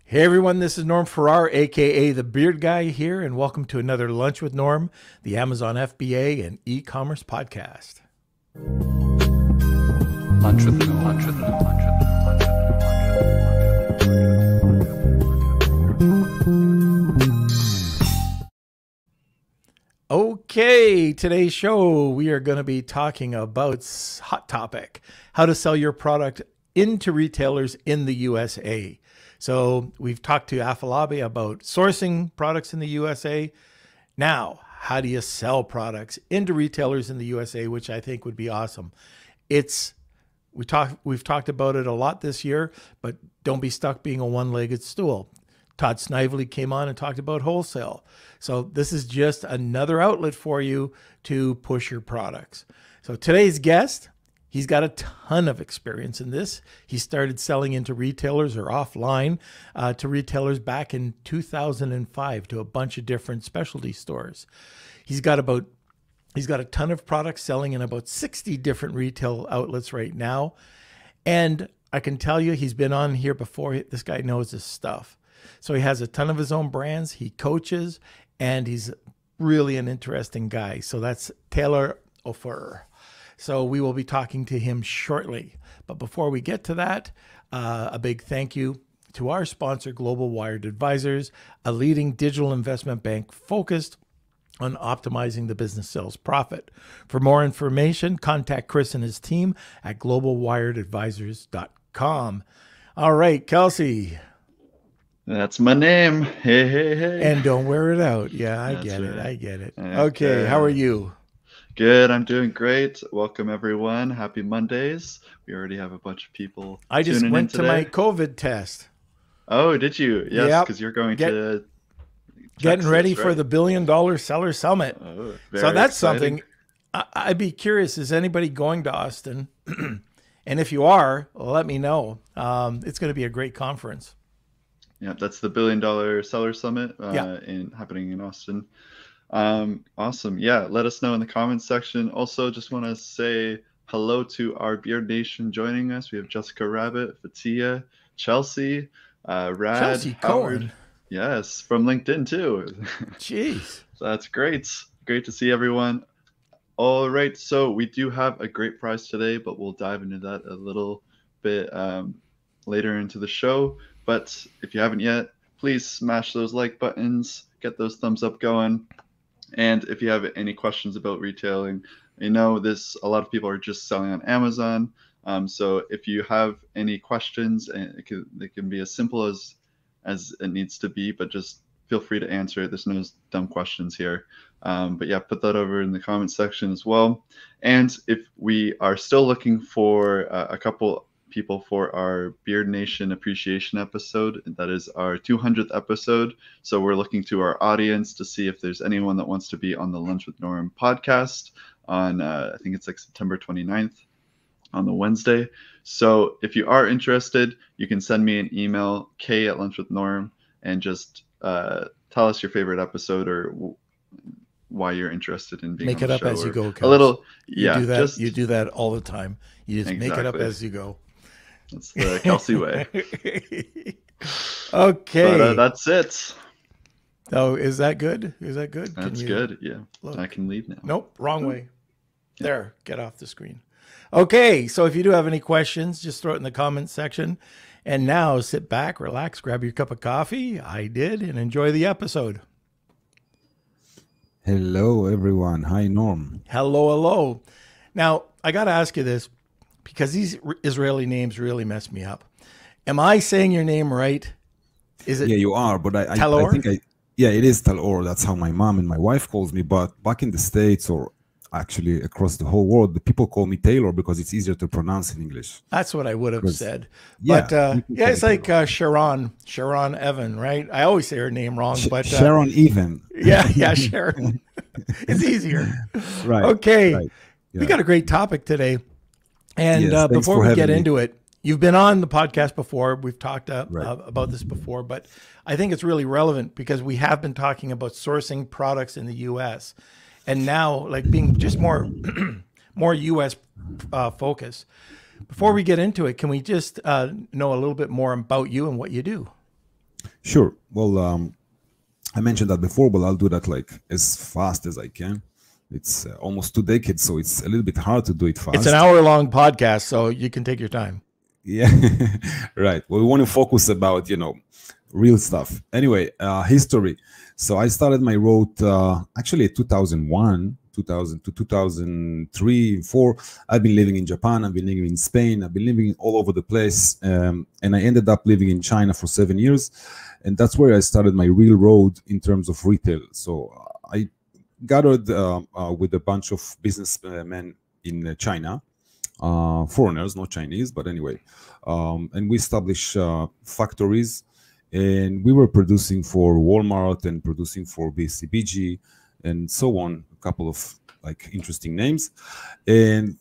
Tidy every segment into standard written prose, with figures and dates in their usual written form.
Hey everyone, this is Norm Farrar, aka the Beard Guy here, and welcome to another Lunch with Norm, the Amazon FBA and e-commerce podcast. Lunch with Norm. Lunch with Norm. Lunch with Norm. Lunch with Norm. Okay, today's show we are going to be talking about hot topic: how to sell your product into retailers in the USA. So we've talked to Afalabi about sourcing products in the USA. Now, how do you sell products into retailers in the USA, which I think would be awesome. We've talked about it a lot this year, but don't be stuck being a one-legged stool. Todd Snively came on and talked about wholesale. So this is just another outlet for you to push your products. So today's guest, he's got a ton of experience in this. He started selling into retailers or offline to retailers back in 2005 to a bunch of different specialty stores. He's got a ton of products selling in about 60 different retail outlets right now. And I can tell you, he's been on here before. This guy knows his stuff. So he has a ton of his own brands. He coaches, and he's really an interesting guy. So that's Taylor Ofer. So we will be talking to him shortly. But before we get to that, a big thank you to our sponsor, Global Wired Advisors, a leading digital investment bank focused on optimizing the business sales profit. For more information, contact Chris and his team at globalwiredadvisors.com. All right, Kelsey. That's my name. Hey, hey, hey. And don't wear it out. Yeah, I get it. Okay, how are you? Good. I'm doing great. Welcome, everyone. Happy Mondays. We already have a bunch of people. I just went to my COVID test. Oh, did you? Yes, because you're going to getting ready for the $1 billion Seller Summit. Oh, so that's exciting. something. I'd be curious, is anybody going to Austin? And if you are, let me know. It's going to be a great conference. Yeah, that's the $1 billion Seller Summit happening in Austin. Awesome. Yeah, let us know in the comments section. Also, just want to say hello to our Beard Nation joining us. We have Jessica Rabbit, Fatiha, Chelsea, Rad, Chelsea Howard. Cohen. Yes, from LinkedIn too. Jeez. So that's great. Great to see everyone. All right, so we do have a great prize today, but we'll dive into that a little bit later into the show. But if you haven't yet, please smash those like buttons, get those thumbs up going. And if you have any questions about retailing, a lot of people are just selling on Amazon. So if you have any questions, and they can be as simple as it needs to be, but just feel free to answer it. There's no dumb questions here. But yeah, put that over in the comment section as well. And if we are still looking for a couple people for our Beard Nation appreciation episode, that is our 200th episode. So we're looking to our audience to see if there's anyone that wants to be on the Lunch with Norm podcast on, I think it's like September 29th on the Wednesday. So if you are interested, you can send me an email, k@lunchwithnorm, and just tell us your favorite episode or why you're interested in being Make on the it up show, as you go, Kelsey. a little. Yeah, you do that all the time. You just make it up as you go. That's the Kelsey way. Okay. But that's it. Oh, is that good? That's good. Yeah. Look. I can leave now. Nope. Wrong way. Yeah. There. Get off the screen. Okay. So if you do have any questions, just throw it in the comments section. And now sit back, relax, grab your cup of coffee. I did, and enjoy the episode. Hello, everyone. Hi, Norm. Hello. Now, I got to ask you this, because these Israeli names really mess me up. Am I saying your name right? Is it? Yeah, you are, but I think it is Talor. That's how my mom and my wife calls me. But back in the States, or actually across the whole world, the people call me Taylor because it's easier to pronounce in English. That's what I would have said. But it's like Sharon Evan, right? I always say her name wrong, but Sharon Even. Yeah, Sharon. It's easier. Right. Okay. Right. Yeah. We got a great topic today. And yes, before we get into it, you've been on the podcast before. We've talked about this before, but I think it's really relevant because we have been talking about sourcing products in the U.S. and now like being just more U.S. focus. Before we get into it, can we just know a little bit more about you and what you do? Sure. Well, I mentioned that before, but I'll do that like as fast as I can. It's almost 2 decades, so it's a little bit hard to do it fast. It's an hour-long podcast, so you can take your time. Yeah, right. Well, we want to focus about, real stuff. Anyway, history. So I started my road actually 2001, 2000 to 2003, 4. I've been living in Japan. I've been living in Spain. I've been living all over the place. And I ended up living in China for 7 years. And that's where I started my real road in terms of retail. So I gathered with a bunch of businessmen in China, foreigners, not Chinese, but anyway. And we established factories, and we were producing for Walmart and producing for BCBG and so on, a couple of like interesting names. And,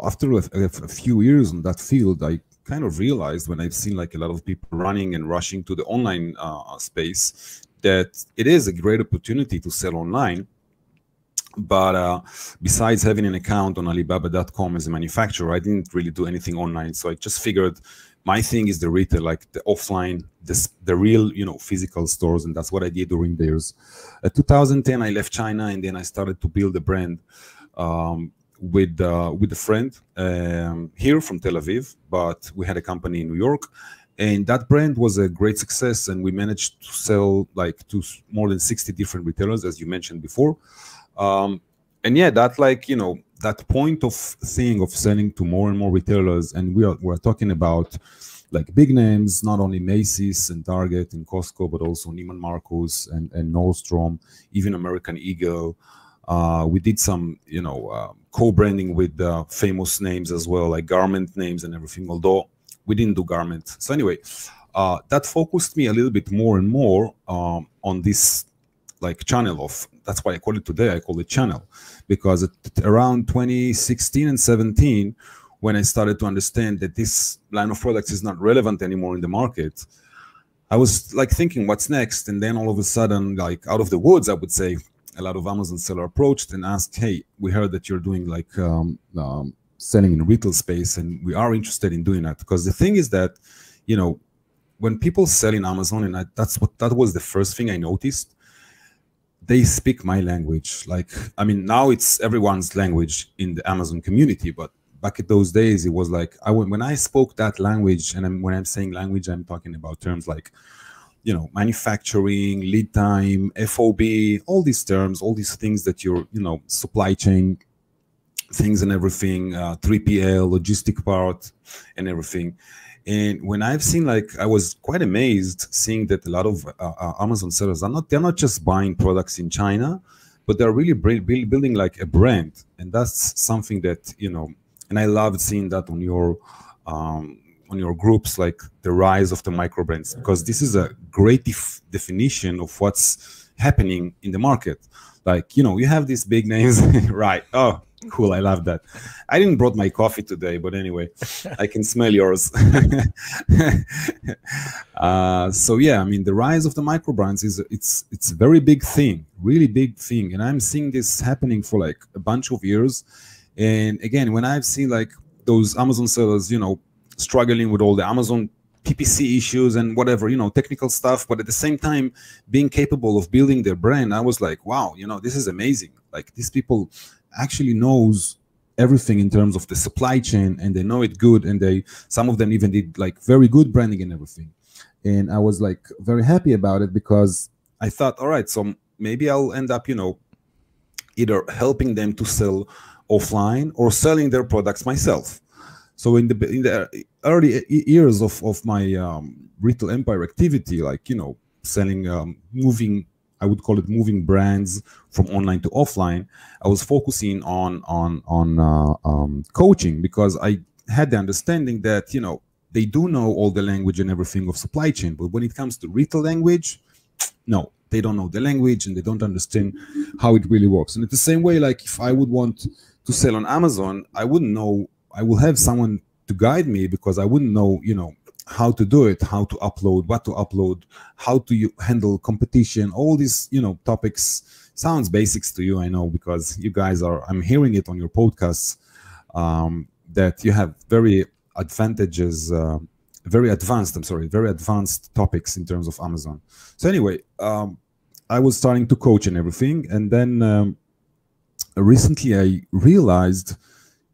after a few years in that field, I kind of realized when I've seen like a lot of people running and rushing to the online space that it is a great opportunity to sell online. But besides having an account on Alibaba.com as a manufacturer, I didn't really do anything online. So I just figured my thing is the retail, like the offline, the real, physical stores. And that's what I did during the years. 2010, I left China, and then I started to build a brand with a friend here from Tel Aviv, but we had a company in New York. And that brand was a great success. And we managed to sell like to more than 60 different retailers, as you mentioned before. And yeah, that that point of thing of selling to more and more retailers, and we're talking about like big names, not only Macy's and Target and Costco, but also Neiman Marcus and Nordstrom, even American Eagle. We did some, co-branding with famous names as well, like garment names and everything, although we didn't do garment. So anyway, that focused me a little bit more and more on this like channel of, that's why I call it today, I call it channel, because around 2016 and 17, when I started to understand that this line of products is not relevant anymore in the market, I was like thinking, what's next? And then all of a sudden, like out of the woods, I would say, a lot of Amazon seller approached and asked, hey, we heard that you're doing like selling in retail space, and we are interested in doing that. Because the thing is that, when people sell in Amazon, and that was the first thing I noticed, they speak my language. Like, I mean, now it's everyone's language in the Amazon community, but back in those days, it was like, when I spoke that language, and when I'm saying language, I'm talking about terms like, manufacturing, lead time, FOB, all these terms, all these things that you're, supply chain things and everything, 3PL, logistic part and everything. And when I've seen, like, I was quite amazed seeing that a lot of Amazon sellers they're not just buying products in China, but they're really building like a brand. And that's something that, and I loved seeing that on your groups, like the rise of the micro brands, because this is a great definition of what's happening in the market. Like, you have these big names, right? Oh, cool. I love that. I didn't brought my coffee today, but anyway, I can smell yours. So yeah, I mean, the rise of the micro brands it's a very big thing, really big thing. And I'm seeing this happening for like a bunch of years. And again, when I've seen like those Amazon sellers, struggling with all the Amazon PPC issues and whatever, technical stuff, but at the same time being capable of building their brand, I was like, wow, this is amazing. Like, these people actually knows everything in terms of the supply chain, and they know it good, and some of them even did like very good branding and everything. And I was like very happy about it, because I thought, all right, so maybe I'll end up, either helping them to sell offline or selling their products myself. So in the early years of my retail empire activity, like, selling, moving, I would call it moving brands from online to offline, I was focusing on coaching, because I had the understanding that, they do know all the language and everything of supply chain, but when it comes to retail language, no, they don't know the language, and they don't understand how it really works. And it's the same way, like, if I would want to sell on Amazon, I wouldn't know. I will have someone to guide me, because I wouldn't know, how to do it, how to upload, what to upload, how to handle competition, all these, topics. Sounds basics to you, I know, because you guys I'm hearing it on your podcasts, that you have very advantageous very advanced, very advanced topics in terms of Amazon. So anyway, I was starting to coach and everything. And then recently I realized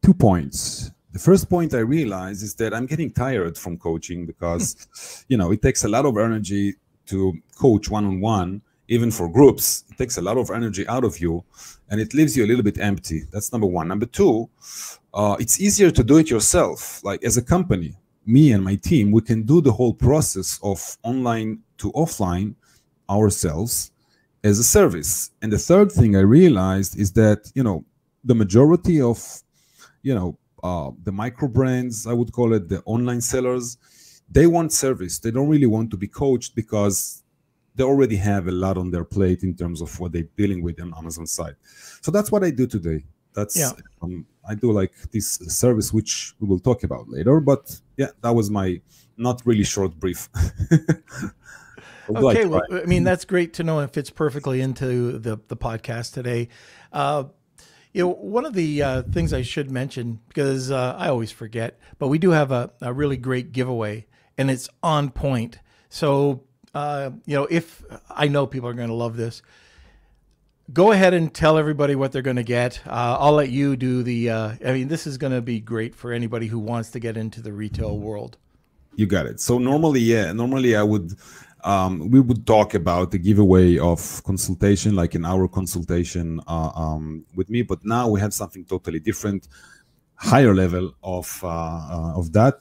2 points. The first point I realized is that I'm getting tired from coaching because, you know, it takes a lot of energy to coach one-on-one, even for groups. It takes a lot of energy out of you and it leaves you a little bit empty. That's number one. Number two, it's easier to do it yourself. Like as a company, me and my team, we can do the whole process of online to offline ourselves as a service. And the third thing I realized is that, you know, the majority of, you know, the micro brands, I would call it, the online sellers, they want service. They don't really want to be coached because they already have a lot on their plate in terms of what they're dealing with on Amazon side. So that's what I do today. That's I do like this service, which we will talk about later. But yeah, that was my not really short brief. Okay, well, I mean, that's great to know and fits perfectly into the podcast today. You know, one of the things I should mention, because I always forget, but we do have a really great giveaway and it's on point. So, you know, if I know people are going to love this, go ahead and tell everybody what they're going to get. I'll let you do the, I mean, this is going to be great for anybody who wants to get into the retail world. You got it. So normally I would, we would talk about the giveaway of consultation, like an hour consultation with me, but now we have something totally different, higher level of that.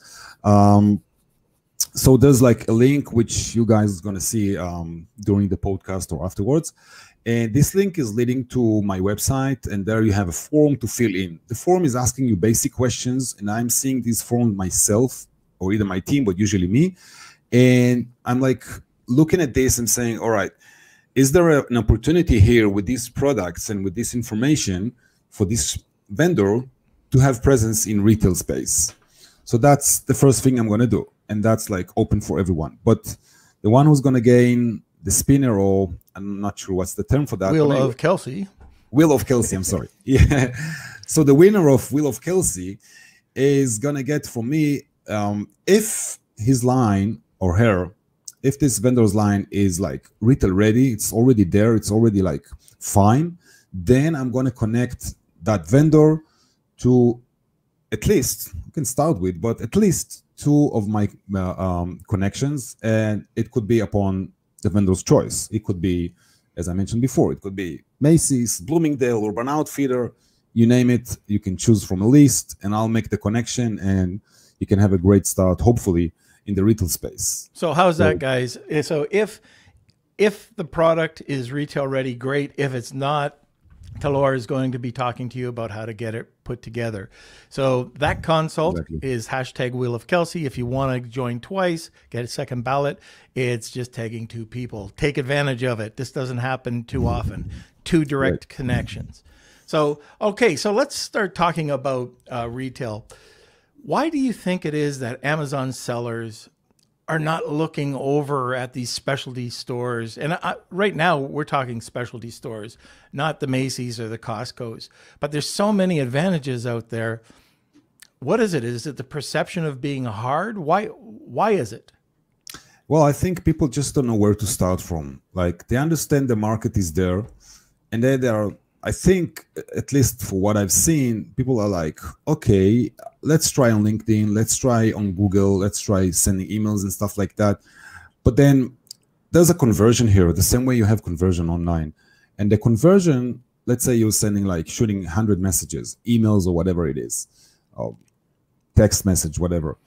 So there's like a link which you guys are going to see during the podcast or afterwards. And this link is leading to my website, and there you have a form to fill in. The form is asking you basic questions, and I'm seeing this form myself, or either my team, but usually me. And I'm like looking at this and saying, all right, is there an opportunity here with these products and with this information for this vendor to have presence in retail space? So that's the first thing I'm going to do. And that's like open for everyone. But the one who's going to gain the spinner, or I'm not sure what's the term for that. Wheel of Kelsey. Wheel of Kelsey, I'm sorry. Yeah. So the winner of Wheel of Kelsey is going to get from me, if his line or her, if this vendor's line is like retail ready, it's already there, it's already like fine, then I'm going to connect that vendor to at least, you can start with, but at least 2 of my connections, and it could be upon the vendor's choice. It could be, as I mentioned before, it could be Macy's, Bloomingdale, Urban Outfitter, you name it, you can choose from a list and I'll make the connection and you can have a great start, hopefully, in the retail space. So how's that, guys? So if the product is retail ready, great. If it's not, Talor is going to be talking to you about how to get it put together. So that consult is hashtag Wheel of Kelsey. If you want to join twice, get a second ballot. It's just tagging 2 people. Take advantage of it. This doesn't happen too often. 2 direct connections. So, okay, so let's start talking about retail. Why do you think it is that Amazon sellers are not looking over at these specialty stores? And right now we're talking specialty stores, not the Macy's or the Costco's, but there's so many advantages out there. What is it? Is it the perception of being hard? Why is it? Well, I think people just don't know where to start from. Like, they understand the market is there, and then there are, I think, at least for what I've seen, people are like, okay, let's try on LinkedIn, let's try on Google, let's try sending emails and stuff like that. But then there's a conversion here, the same way you have conversion online. And the conversion, let's say you're sending, like, shooting 100 messages, emails or whatever it is, text message, whatever.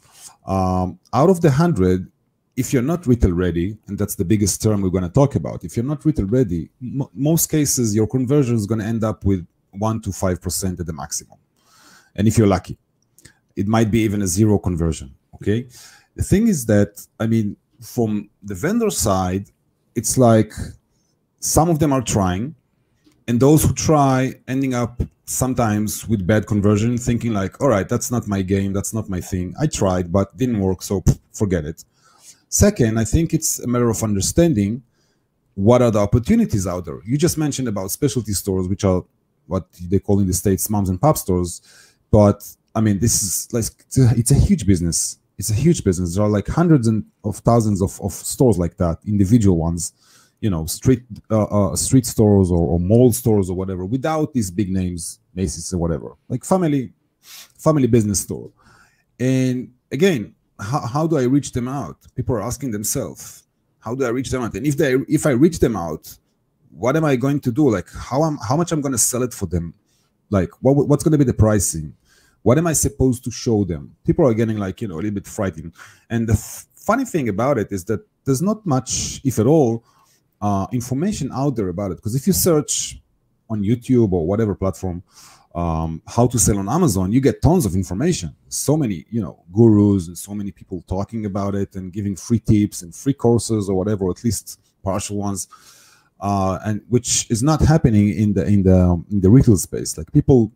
Out of the 100, if you're not retail ready, and that's the biggest term we're going to talk about, if you're not retail ready, most cases your conversion is going to end up with 1 to 5% at the maximum. And if you're lucky, it might be even a 0 conversion. Okay. The thing is that, I mean, from the vendor side, it's like some of them are trying, and those who try ending up sometimes with bad conversion, thinking like, all right, that's not my game, that's not my thing. I tried, but didn't work, so forget it. Second, I think it's a matter of understanding what are the opportunities out there. You just mentioned about specialty stores, which are what they call in the States moms and pop stores. But I mean, this is like, it's a huge business. It's a huge business. There are like hundreds of thousands of stores like that, individual ones, you know, street stores or mall stores or whatever, without these big names, Macy's or whatever, like family business store. And again, how do I reach them out? People are asking themselves, how do I reach them out? And if I reach them out, what am I going to do? Like how much I'm going to sell it for them? Like what's going to be the pricing? What am I supposed to show them? People are getting like, you know, a little bit frightened. And the funny thing about it is that there's not much, if at all, information out there about it. Because if you search on YouTube or whatever platform, how to sell on Amazon, you get tons of information. So many, you know, gurus and so many people talking about it and giving free tips and free courses or whatever, or at least partial ones, and which is not happening in the retail space. Like people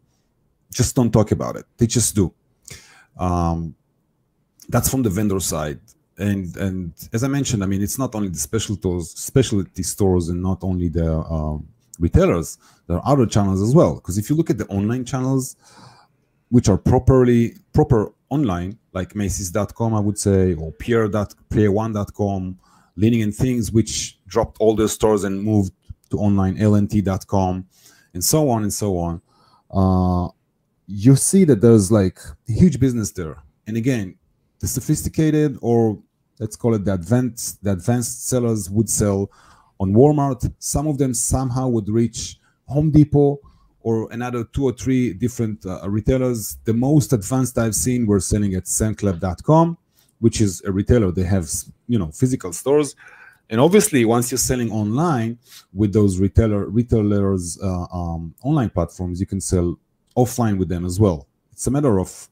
just don't talk about it; they just do. That's from the vendor side. And as I mentioned, I mean, it's not only the specialty stores and not only the retailers. There are other channels as well. Because if you look at the online channels, which are proper online, like Macy's.com, I would say, or Pier1.com, Leaning and Things, which dropped all their stores and moved to online, LNT.com, and so on and so on. You see that there's like a huge business there. And again, the sophisticated, or let's call it the advanced sellers would sell on Walmart. Some of them somehow would reach Home Depot or another 2 or 3 different retailers. The most advanced I've seen were selling at SandClub.com, which is a retailer. They have, you know, physical stores. And obviously, once you're selling online with those retailers' online platforms, you can sell offline with them as well. It's a matter of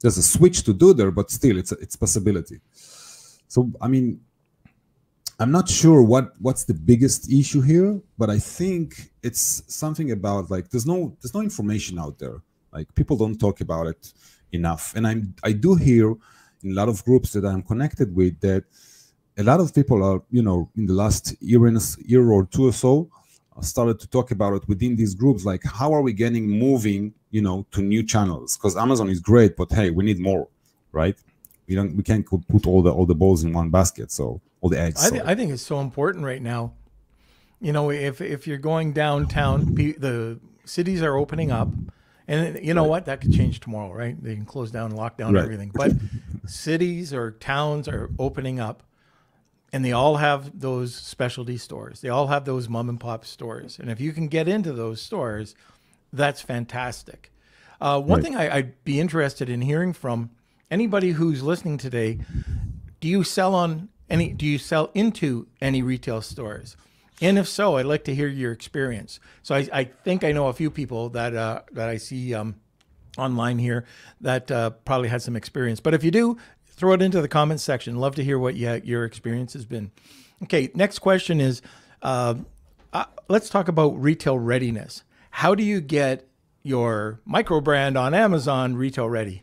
there's a switch to do there, but still, it's a possibility. So, I mean, I'm not sure what's the biggest issue here, but I think it's something about like there's no information out there. Like people don't talk about it enough. And I do hear in a lot of groups that I'm connected with that a lot of people are, you know, in the last year or two or so, started to talk about it within these groups, like how are we moving, you know, to new channels? Because Amazon is great, but hey, we need more, right? We can't put all the balls in one basket, so all the eggs. I think it's so important right now. You know, if you're going downtown, the cities are opening up, and you know what? That could change tomorrow, right? They can close down, lock down everything. But cities or towns are opening up, and they all have those specialty stores. They all have those mom and pop stores. And if you can get into those stores, that's fantastic. One thing I'd be interested in hearing from anybody who's listening today, do you sell into any retail stores? And if so, I'd like to hear your experience. So I think I know a few people that I see online here that probably had some experience. But if you do, throw it into the comments section. Love to hear what your experience has been. Okay, next question is, let's talk about retail readiness. How do you get your micro brand on Amazon retail ready?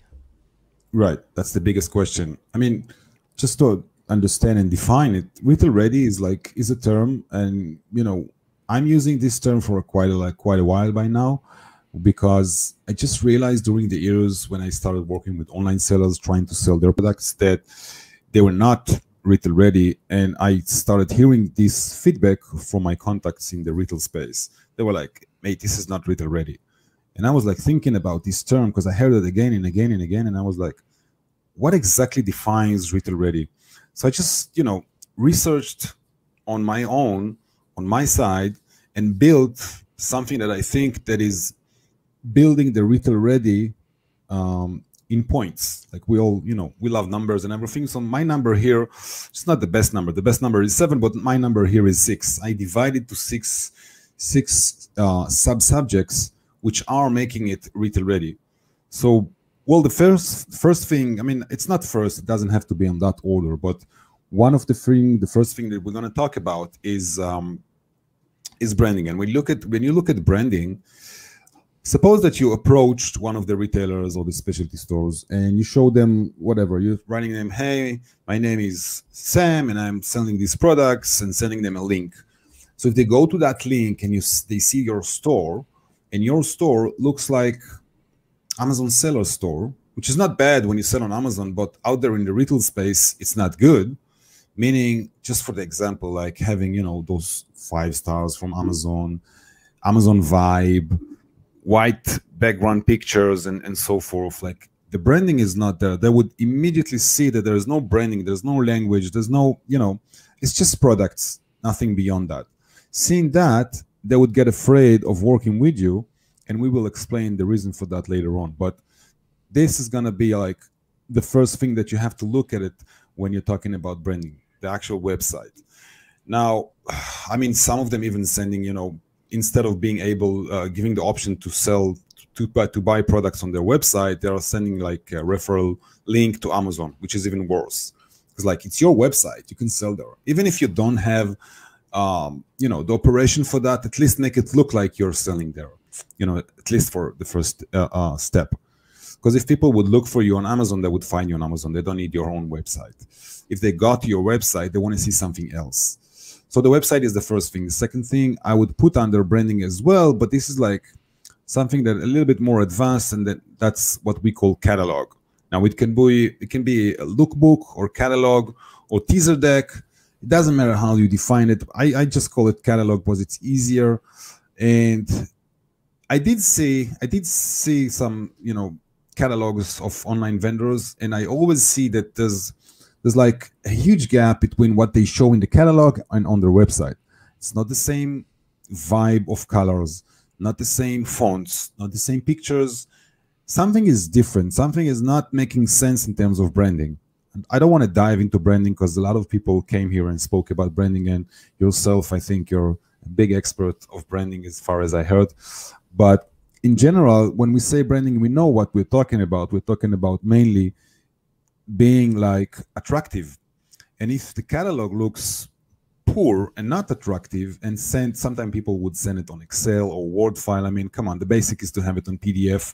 Right, that's the biggest question. I mean, just to understand and define it, retail ready is a term, and you know, I'm using this term for quite a while by now, because I just realized during the years when I started working with online sellers trying to sell their products that they were not retail ready, and I started hearing this feedback from my contacts in the retail space. They were like, "Mate, this is not retail ready." And I was like thinking about this term because I heard it again and again and again, and I was like, what exactly defines retail ready? So I just, you know, researched on my own, on my side, and built something that I think that is building the retail ready in points. Like we all, you know, we love numbers and everything. So my number here, it's not the best number. The best number is 7, but my number here is 6. I divided to six sub-subjects which are making it retail ready. So, well, the first thing, I mean, it's not first, it doesn't have to be in that order, but the first thing that we're going to talk about is branding. And when you look at branding, suppose that you approached one of the retailers or the specialty stores and you show them whatever, you're writing them, hey, my name is Sam and I'm selling these products, and sending them a link. So if they go to that link and they see your store, and your store looks like Amazon seller store, which is not bad when you sell on Amazon, but out there in the retail space, it's not good. Meaning, just for the example, like having, those 5 stars from Amazon, Amazon vibe, white background pictures, and so forth. Like, the branding is not there. They would immediately see that there is no branding, there's no language, there's no, it's just products, nothing beyond that. Seeing that, they would get afraid of working with you, and we will explain the reason for that later on. But this is going to be like the first thing that you have to look at it when you're talking about branding, the actual website. Now, I mean, some of them even sending, instead of being able, giving the option to sell, to buy products on their website, they are sending like a referral link to Amazon, which is even worse. Because like, it's your website, you can sell there. Even if you don't have, the operation for that, at least make it look like you're selling there, at least for the first step. Because if people would look for you on Amazon, they would find you on Amazon. They don't need your own website. If they got to your website, they want to see something else. So the website is the first thing. The second thing I would put under branding as well, but this is like something that a little bit more advanced, and that's what we call catalog. Now it can be a lookbook or catalog or teaser deck. It doesn't matter how you define it. I just call it catalog because it's easier. And I did see some, catalogs of online vendors, and I always see that there's like a huge gap between what they show in the catalog and on their website. It's not the same vibe of colors, not the same fonts, not the same pictures. Something is different. Something is not making sense in terms of branding. And I don't want to dive into branding because a lot of people came here and spoke about branding, and yourself, I think you're a big expert of branding as far as I heard. But in general, when we say branding, we know what we're talking about. We're talking about mainly being like attractive. And if the catalog looks poor and not attractive, and sometimes people would send it on Excel or Word file. I mean, come on, the basic is to have it on PDF,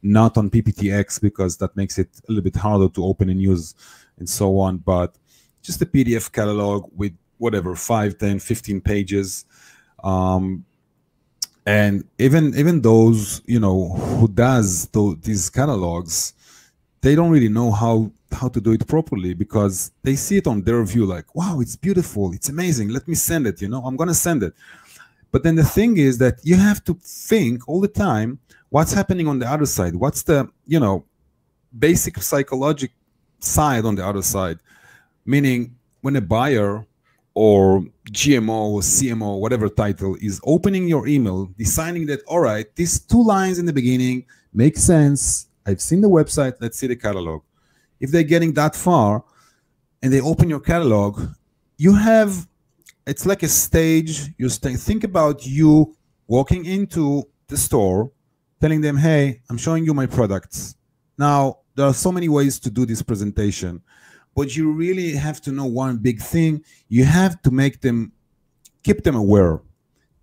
not on PPTX, because that makes it a little bit harder to open and use and so on. But just a PDF catalog with whatever, 5, 10, 15 pages. And even those, who does these catalogs, they don't really know how to do it properly, because they see it on their view like, wow, it's beautiful, it's amazing, let me send it, I'm going to send it. But then the thing is that you have to think all the time, what's happening on the other side? What's the, basic psychological side on the other side? Meaning, when a buyer or GMO or CMO, whatever title, is opening your email, deciding that, all right, these 2 lines in the beginning make sense, I've seen the website, let's see the catalog. If they're getting that far and they open your catalog, it's like a stage. Think about you walking into the store, telling them, hey, I'm showing you my products. Now, there are so many ways to do this presentation, but you really have to know one big thing. You have to keep them aware,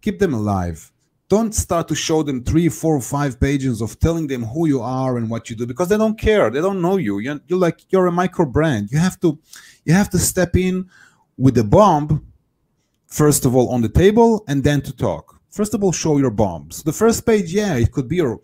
keep them alive. Don't start to show them 3, 4, 5 pages of telling them who you are and what you do, because they don't care. They don't know you. You're a micro brand. You have to step in with a bomb, first of all, on the table, and then to talk. First of all, show your bombs. The first page, yeah, it could be your,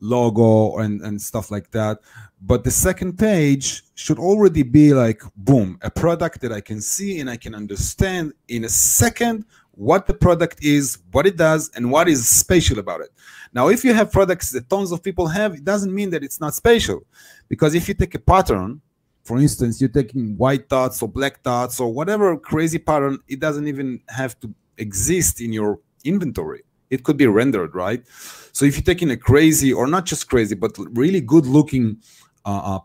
logo and stuff like that. But the second page should already be like, boom, a product that I can see and I can understand in a second what the product is, what it does, and what is special about it. Now, if you have products that tons of people have, it doesn't mean that it's not special. Because if you take a pattern, for instance, you're taking white dots or black dots or whatever crazy pattern, it doesn't even have to exist in your inventory. It could be rendered, right? So if you're taking a crazy, or not just crazy, but really good looking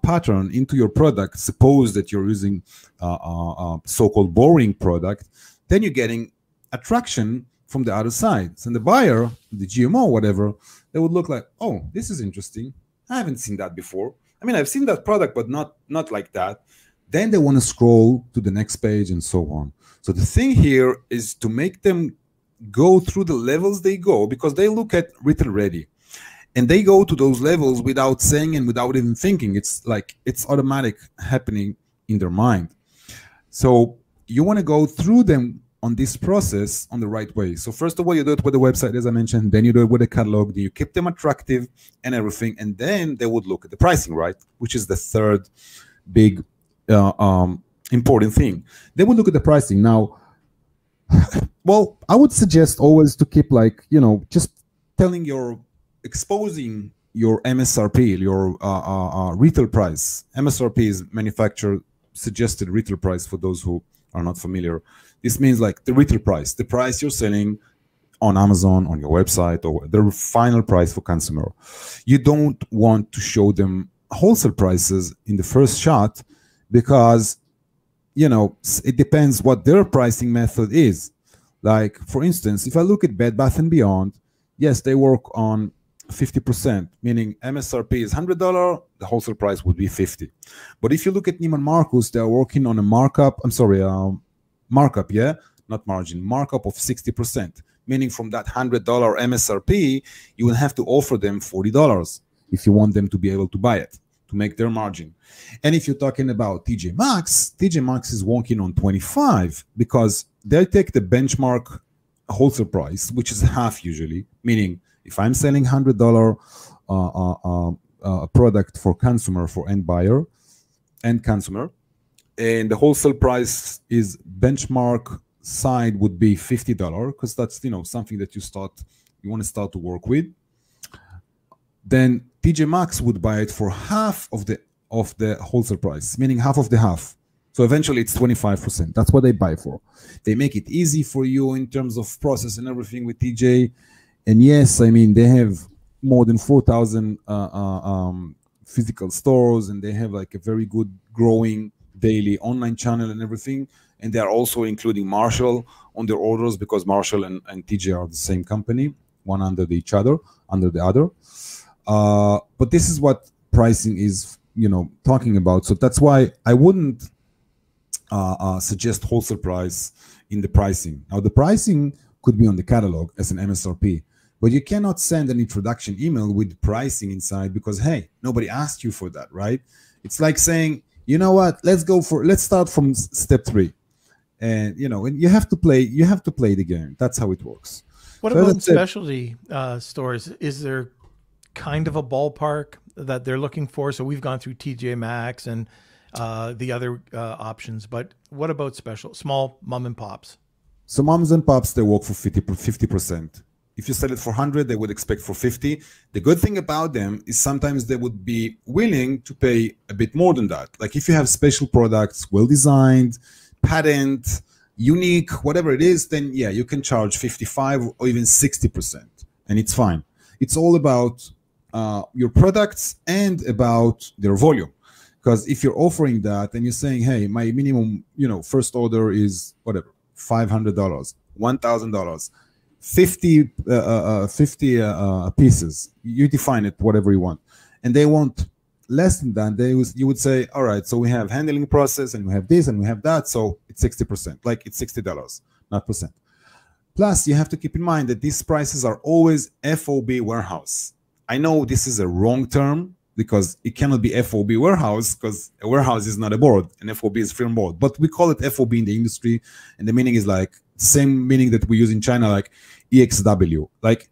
pattern into your product, suppose that you're using a so-called boring product, then you're getting attraction from the other side. And the buyer, the GMO, whatever, they would look like, oh, this is interesting. I haven't seen that before. I mean, I've seen that product, but not like that. Then they want to scroll to the next page and so on. So the thing here is to make them go through the levels they go, because they look at retail ready. And they go to those levels without saying and without even thinking. It's like it's automatic happening in their mind. So you want to go through them on this process on the right way. So first of all, you do it with the website, as I mentioned, then you do it with the catalog, then you keep them attractive and everything, and then they would look at the pricing, right? Which is the third big important thing. They would look at the pricing. Now, well, I would suggest always to keep like, just exposing your MSRP, your retail price. MSRP is manufacturer suggested retail price for those who are not familiar. This means like the retail price, the price you're selling on Amazon, on your website, or the final price for consumer. You don't want to show them wholesale prices in the first shot because, it depends what their pricing method is. Like, for instance, if I look at Bed Bath & Beyond, yes, they work on 50%, meaning MSRP is $100, the wholesale price would be $50. But if you look at Neiman Marcus, they are working on a markup, markup, yeah? Not margin, markup of 60%, meaning from that $100 MSRP, you will have to offer them $40 if you want them to be able to buy it, to make their margin. And if you're talking about TJ Maxx is working on 25 because they take the benchmark wholesale price, which is half usually, meaning if I'm selling $100 product for consumer, for end buyer, end consumer, and the wholesale price is benchmark side would be $50 because that's something that you want to start to work with. Then TJ Maxx would buy it for half of the wholesale price, meaning half of the half. So eventually it's 25%. That's what they buy for. They make it easy for you in terms of process and everything with TJ. And yes, I mean, they have more than 4,000 physical stores, and they have like a very good growing daily online channel and everything. And they are also including Marshall on their orders because Marshall and TJ are the same company, one under the other. But this is what pricing is, talking about. So that's why I wouldn't suggest wholesale price in the pricing. Now, the pricing could be on the catalog as an MSRP, but you cannot send an introduction email with pricing inside because, hey, nobody asked you for that, right? It's like saying, you know what, let's start from step 3. And, and you have to play the game. That's how it works. What about specialty stores? Is there kind of a ballpark that they're looking for? So we've gone through TJ Maxx and the other options, but what about small mom and pops? So moms and pops, they work for 50%. If you sell it for 100, they would expect for 50. The good thing about them is sometimes they would be willing to pay a bit more than that. Like if you have special products, well-designed, patent, unique, whatever it is, then yeah, you can charge 55 or even 60%, and it's fine. It's all about your products and about their volume. Because if you're offering that and you're saying, hey, my minimum, first order is whatever, $500, $1,000, 50 pieces, you define it whatever you want, and they want less than that, you would say, all right, so we have handling process and we have this and we have that, so it's 60%, like it's $60, not percent. Plus, you have to keep in mind that these prices are always FOB warehouse. I know this is a wrong term because it cannot be FOB warehouse because a warehouse is not a board, and FOB is firm board, but we call it FOB in the industry, and the meaning is like same meaning that we use in China, like EXW, like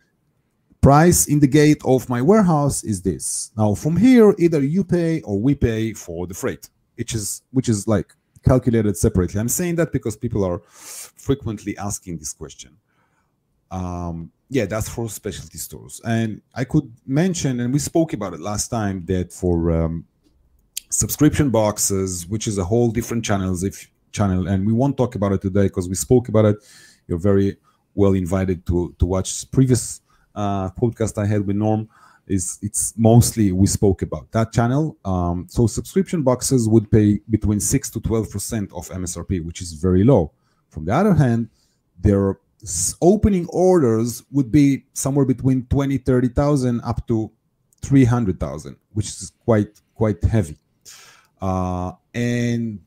price in the gate of my warehouse is this. Now from here, either you pay or we pay for the freight, which is like calculated separately. I'm saying that because people are frequently asking this question. Yeah, that's for specialty stores. And I could mention, and we spoke about it last time, that for subscription boxes, which is a whole different channel, and we won't talk about it today because we spoke about it. You're very well invited to watch previous podcast I had with Norm. It's mostly we spoke about that channel. So subscription boxes would pay between 6 to 12% of MSRP, which is very low. From the other hand, their opening orders would be somewhere between 30,000 up to 300,000, which is quite heavy. And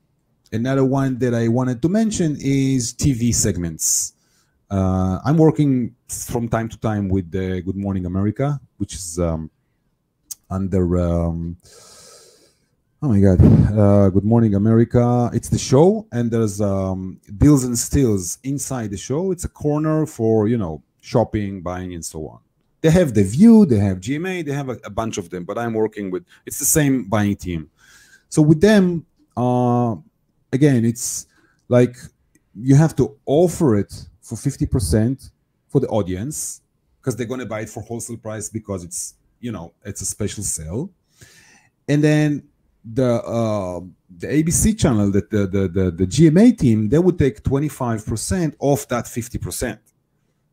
another one that I wanted to mention is TV segments. I'm working from time to time with Good Morning America, which is under Oh my God. Good morning, America. It's the show, and there's deals and steals inside the show. It's a corner for, shopping, buying, and so on. They have the View, they have GMA, they have a bunch of them, but I'm working with, it's the same buying team. So with them, again, it's like you have to offer it for 50% for the audience because they're going to buy it for wholesale price because it's, it's a special sale. And then the ABC channel, that the GMA team, they would take 25% off that 50%.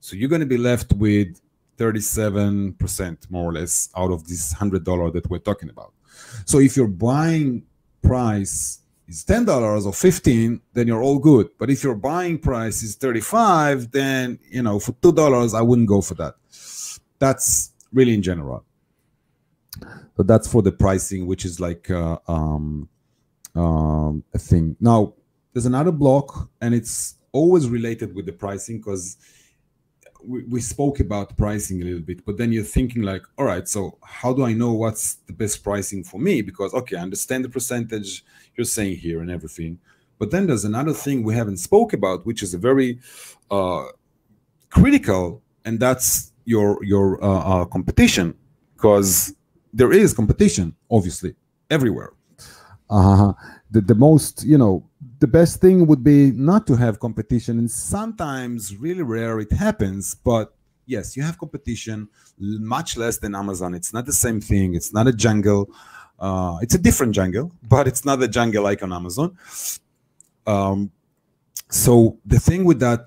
So you're going to be left with 37% more or less out of this $100 that we're talking about. So if your buying price is $10 or 15, then you're all good. But if your buying price is 35, then for $2, I wouldn't go for that. That's really in general. So that's for the pricing, which is like a thing. Now, there's another block, and it's always related with the pricing because we spoke about pricing a little bit, but then you're thinking like, all right, so how do I know what's the best pricing for me? Because, okay, I understand the percentage you're saying here and everything. But then there's another thing we haven't spoke about, which is a very critical, and that's your competition, because there is competition, obviously, everywhere. The most, the best thing would be not to have competition, and sometimes, really rare, it happens. But yes, you have competition, much less than Amazon. It's not the same thing. It's not a jungle. It's a different jungle, but it's not a jungle like on Amazon. So the thing with that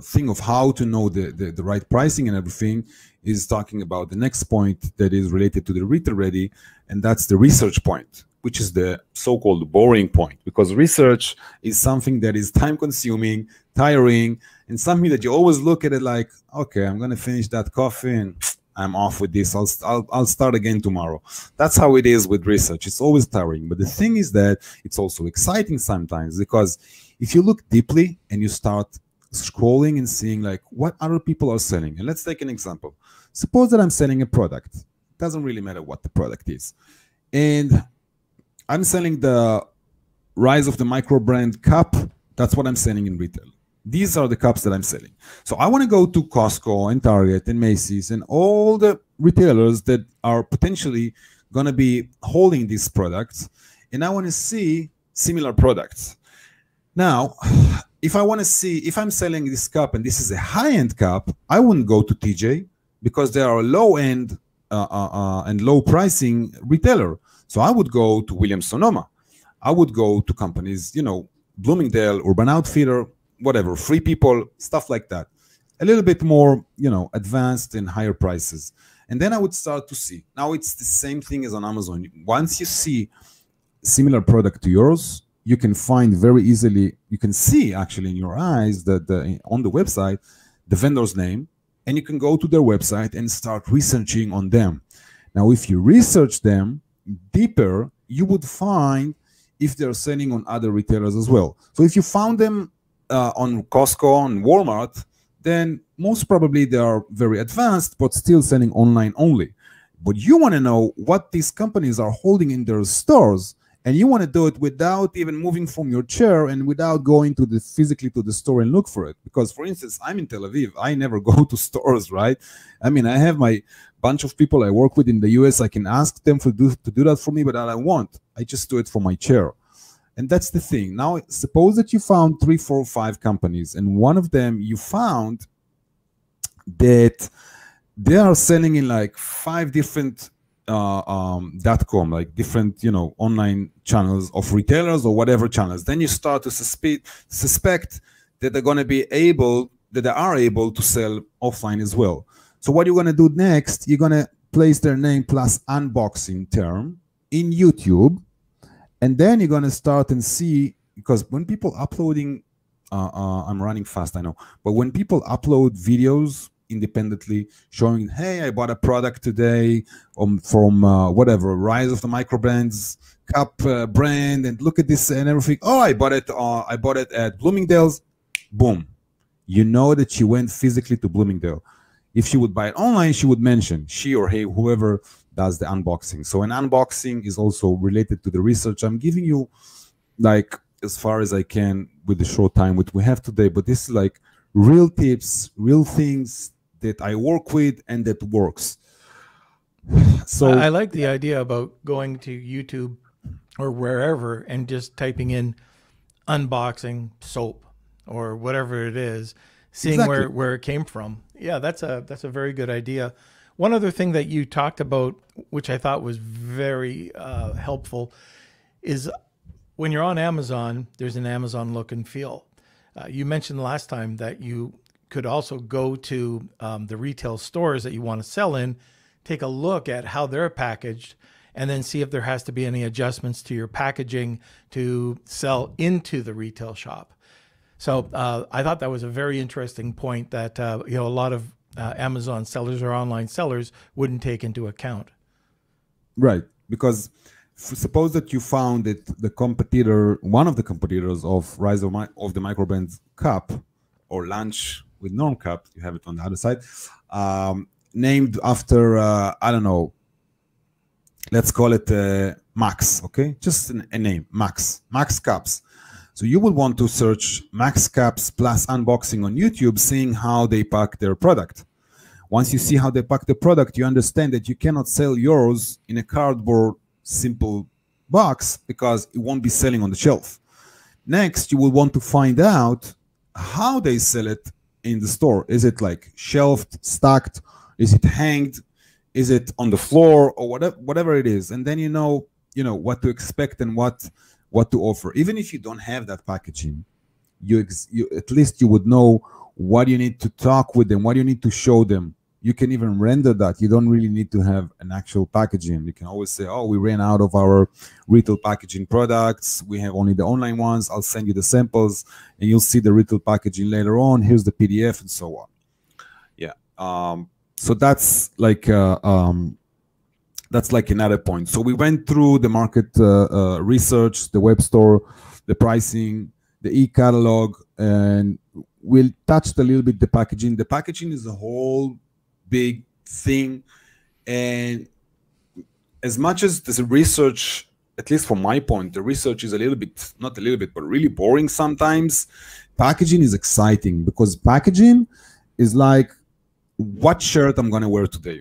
thing of how to know the right pricing and everything is talking about the next point that is related to the retail ready, and that's the research point, which is the so-called boring point, because research is something that is time-consuming, tiring, and something that you always look at it like, okay, I'm going to finish that coffee and I'm off with this. I'll start again tomorrow. That's how it is with research. It's always tiring. But the thing is that it's also exciting sometimes, because if you look deeply and you start scrolling and seeing like what other people are selling, and let's take an example. Suppose that I'm selling a product. It doesn't really matter what the product is. And I'm selling the Rise of the Micro Brand cup. That's what I'm selling in retail. These are the cups that I'm selling. So I want to go to Costco and Target and Macy's and all the retailers that are potentially going to be holding these products, and I want to see similar products. Now, if I want to see, if I'm selling this cup and this is a high-end cup, I wouldn't go to TJ because they are a low-end and low pricing retailer. So I would go to Williams-Sonoma. I would go to companies, Bloomingdale, Urban Outfitter, whatever, Free People, stuff like that. A little bit more, advanced and higher prices. And then I would start to see. Now it's the same thing as on Amazon. Once you see similar product to yours, you can find very easily, you can see actually in your eyes that on the website, the vendor's name, and you can go to their website and start researching on them. Now, if you research them deeper, you would find if they're selling on other retailers as well. So if you found them on Costco and Walmart, then most probably they are very advanced, but still selling online only. But you want to know what these companies are holding in their stores, and you want to do it without even moving from your chair and without going to physically to the store and look for it. Because, for instance, I'm in Tel Aviv. I never go to stores, right? I mean, I have my bunch of people I work with in the US. I can ask them to do that for me, but I want. I just do it for my chair. And that's the thing. Now, suppose that you found 3, 4, 5 companies, and one of them you found that they are selling in like 5 different .com, like different, online channels of retailers or whatever channels. Then you start to suspect that they're going to be able, that they are able to sell offline as well. So what you're going to do next, you're going to place their name plus unboxing term in YouTube. And then you're going to start and see, because when people uploading, I'm running fast, I know, but when people upload videos independently showing, hey, I bought a product today from whatever, Rise of the Micro Brands cup brand, and look at this and everything. Oh, I bought it at Bloomingdale's. Boom. You know that she went physically to Bloomingdale. If she would buy it online, she would mention, she or he, whoever does the unboxing. So an unboxing is also related to the research I'm giving you, like as far as I can with the short time which we have today. But this is like real tips, real things that I work with and that works. So I like the idea about going to YouTube or wherever and just typing in unboxing soap or whatever it is, seeing Exactly. where it came from. Yeah, that's a very good idea. One other thing that you talked about, which I thought was very helpful, is when you're on Amazon, there's an Amazon look and feel. You mentioned last time that you could also go to the retail stores that you want to sell in, take a look at how they're packaged, and then see if there has to be any adjustments to your packaging to sell into the retail shop. So I thought that was a very interesting point that a lot of Amazon sellers or online sellers wouldn't take into account. right, because suppose that you found that the competitor, one of the competitors of Rise of the Microbrand Cup or Lunch with Norm Cup, you have it on the other side, named after I don't know, let's call it Max, okay? Just a name, Max Cups. So you would want to search Max Cups plus unboxing on YouTube, seeing how they pack their product. Once you see how they pack the product, you understand that you cannot sell yours in a cardboard simple box because it won't be selling on the shelf. Next, you will want to find out how they sell it in the store. Is it like shelved, stacked? Is it hanged? Is it on the floor, or whatever it is? And then you know what to expect and what to offer. Even if you don't have that packaging, you at least you would know what you need to talk with them, what you need to show them. You can even render that. You don't really need to have an actual packaging. You can always say, oh, we ran out of our retail packaging products. We have only the online ones. I'll send you the samples and you'll see the retail packaging later on. Here's the PDF and so on. Yeah. So that's like another point. So we went through the market research, the web store, the pricing, the e-catalog, and we'll touch a little bit the packaging. The packaging is a whole big thing, and as much as the research, at least from my point, the research is a little bit, not a little bit, but really boring sometimes, packaging is exciting because packaging is like what shirt I'm gonna wear today.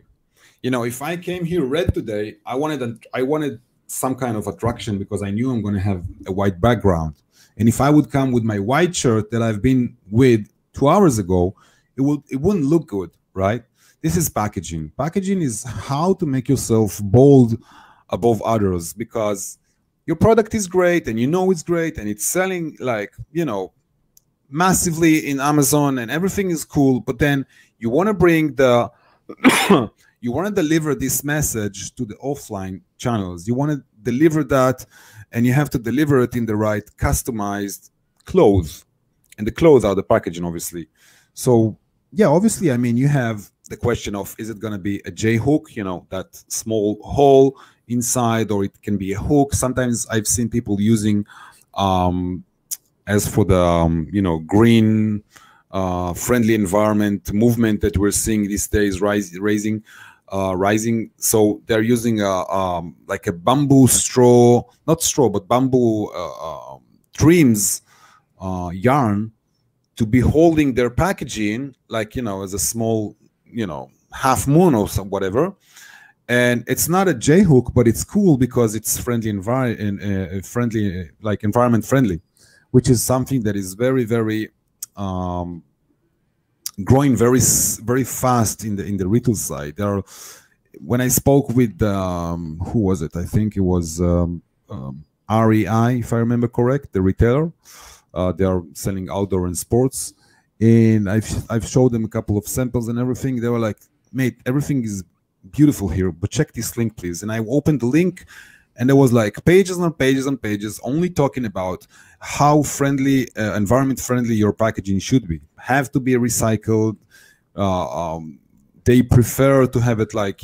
If I came here red today, I wanted some kind of attraction because I knew I'm gonna have a white background. And if I would come with my white shirt that I've been with 2 hours ago, it wouldn't look good, right? This is packaging. Packaging is how to make yourself bold above others because your product is great and it's great and it's selling like, massively in Amazon and everything is cool, but then you want to bring the you want to deliver this message to the offline channels. You want to deliver that, and you have to deliver it in the right customized clothes, and the clothes are the packaging, obviously. So yeah, obviously, I mean, you have the question of, is it going to be a J hook, that small hole inside, or it can be a hook. Sometimes I've seen people using as for the green friendly environment movement that we're seeing these days rising. So they're using like a bamboo straw, not straw, but bamboo trims yarn to be holding their packaging, like as a small half moon or some whatever. And it's not a J hook, but it's cool because it's friendly friendly, like environment friendly, which is something that is very, very growing very, very fast in the retail side. When I spoke with who was it? I think it was REI, if I remember correct, the retailer. They are selling outdoor and sports, and I've showed them a couple of samples and everything. They were like, "Mate, everything is beautiful here, but check this link, please." And I opened the link, and there was like pages and pages and pages only talking about how friendly, environment friendly your packaging should be. Have to be recycled. They prefer to have it like,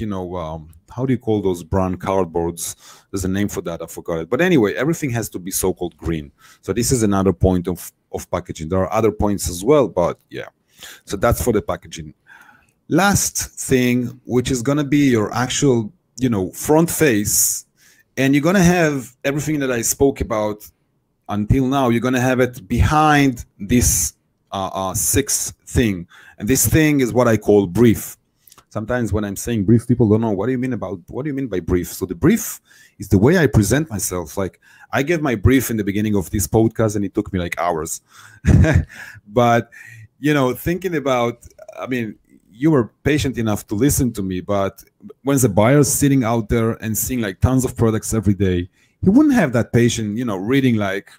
how do you call those brown cardboards? There's a name for that, I forgot it. But anyway, everything has to be so-called green. So this is another point of packaging. There are other points as well, but yeah. So that's for the packaging. Last thing, which is going to be your actual front face, and you're going to have everything that I spoke about until now. You're going to have it behind this sixth thing. And this thing is what I call brief. Sometimes when I'm saying brief, people don't know, what do you mean by brief? So the brief is the way I present myself. Like, I gave my brief in the beginning of this podcast and it took me like hours. But, thinking about, I mean, you were patient enough to listen to me, but when the buyer's sitting out there and seeing like tons of products every day, he wouldn't have that patient, reading like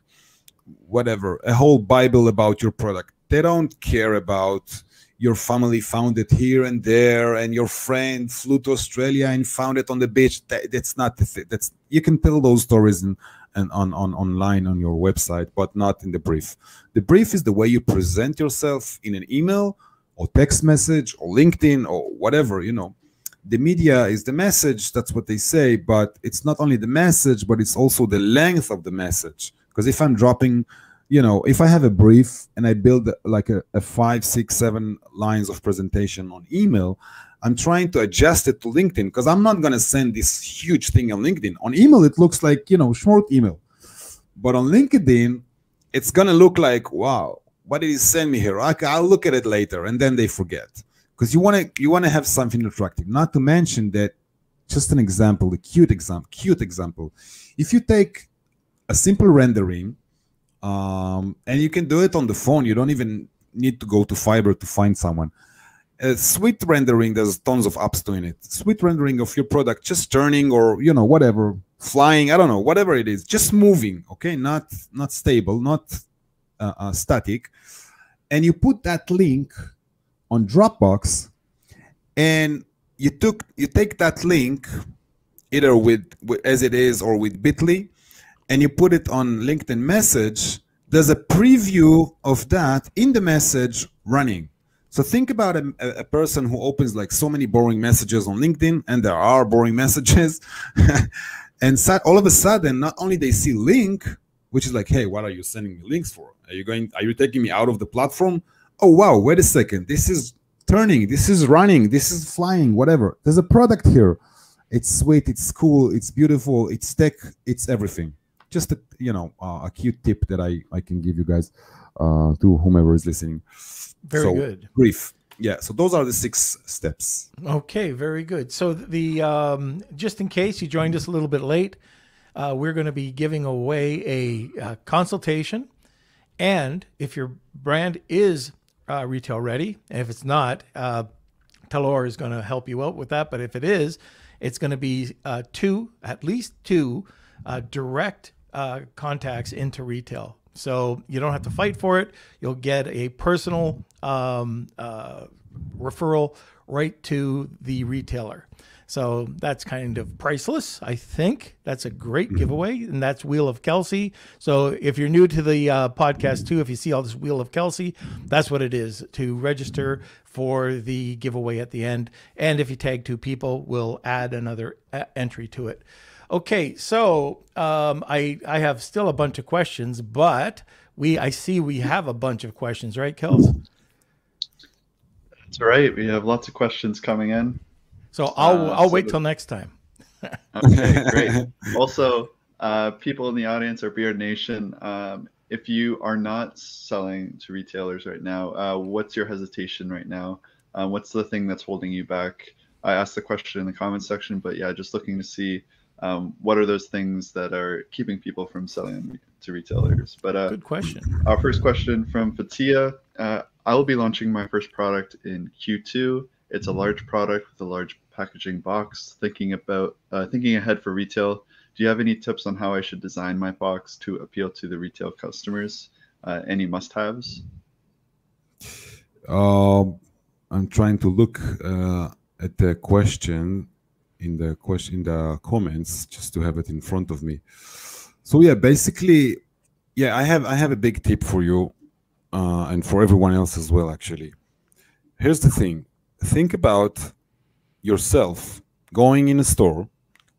whatever, a whole Bible about your product. They don't care about your family found it here and there, and your friend flew to Australia and found it on the beach. That's not the thing. You can tell those stories online on your website, but not in the brief. The brief is the way you present yourself in an email or text message or LinkedIn or whatever. The media is the message. That's what they say, but it's not only the message, but it's also the length of the message. Because if I'm dropping, if I have a brief and I build like a 5, 6, 7 lines of presentation on email, I'm trying to adjust it to LinkedIn, because I'm not going to send this huge thing on LinkedIn. On email, it looks like, short email. But on LinkedIn, it's going to look like, wow, what did he send me here? I'll look at it later. And then they forget. Because you want to have something attractive. Not to mention that, just an example, a cute example. If you take a simple rendering, and you can do it on the phone. You don't even need to go to Fiverr to find someone. A sweet rendering, there's tons of apps doing it. Sweet rendering of your product, just turning or, whatever, flying, I don't know, whatever it is, just moving, okay? Not stable, not static. And you put that link on Dropbox, and you take that link either with as it is or with Bitly, and you put it on LinkedIn message. There's a preview of that in the message running. So think about a person who opens like so many boring messages on LinkedIn, and there are boring messages, and all of a sudden, not only they see link, which is like, hey, what are you sending me links for? Are you taking me out of the platform? Oh, wow, wait a second. This is turning, this is running, this is flying, whatever. There's a product here. It's sweet, it's cool, it's beautiful, it's tech, it's everything. Just a cute tip that I can give you guys, to whomever is listening. Very good. Brief. Yeah. So those are the 6 steps. Okay. Very good. So just in case you joined us a little bit late, we're going to be giving away a consultation. And if your brand is retail ready, and if it's not, Talor is going to help you out with that. But if it is, it's going to be at least two direct contacts into retail. So you don't have to fight for it. You'll get a personal referral right to the retailer. So that's kind of priceless, I think. That's a great giveaway, and that's Wheel of Kelsey. So if you're new to the podcast too, if you see all this Wheel of Kelsey, that's what it is, to register for the giveaway at the end. And if you tag 2 people, we'll add another entry to it. Okay, so I have still a bunch of questions, but I see we have a bunch of questions, right, Kels? That's right. We have lots of questions coming in. So I'll wait till next time. Okay, great. Also, people in the audience or Beard Nation, if you are not selling to retailers right now, what's your hesitation right now? What's the thing that's holding you back? I asked the question in the comments section, but yeah, just looking to see what are those things that are keeping people from selling to retailers. But good question. Our first question from Fatiha. I will be launching my first product in Q2. It's a large product with a large packaging box. Thinking ahead for retail. Do you have any tips on how I should design my box to appeal to the retail customers? Any must-haves? I'm trying to look at the question in the comments just to have it in front of me. So yeah, basically, yeah, I have a big tip for you and for everyone else as well. Actually, here's the thing: think about yourself going in a store,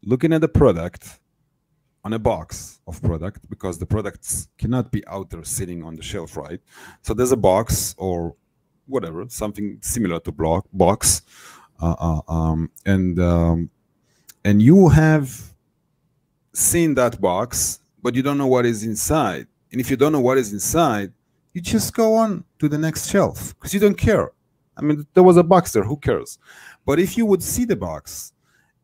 looking at the product on a box of product, because the products cannot be out there sitting on the shelf, right? So there's a box or whatever, something similar to box, and you have seen that box, but you don't know what is inside. And if you don't know what is inside, you just go on to the next shelf because you don't care. I mean, there was a box there, who cares? But if you would see the box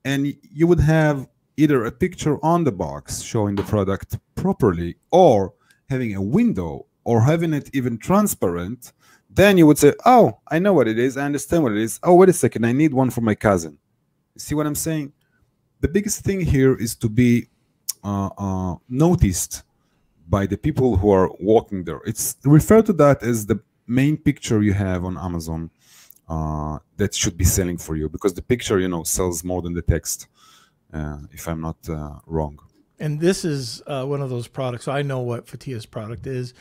and you would have either a picture on the box showing the product properly, or having a window, or having it even transparent, then you would say, oh, I know what it is. I understand what it is. Oh, wait a second. I need one for my cousin. You see what I'm saying? The biggest thing here is to be noticed by the people who are walking there. It's referred to that as the main picture you have on Amazon that should be selling for you, because the picture, you know, sells more than the text, if I'm not wrong. And this is one of those products. So I know what Fatiha's product is.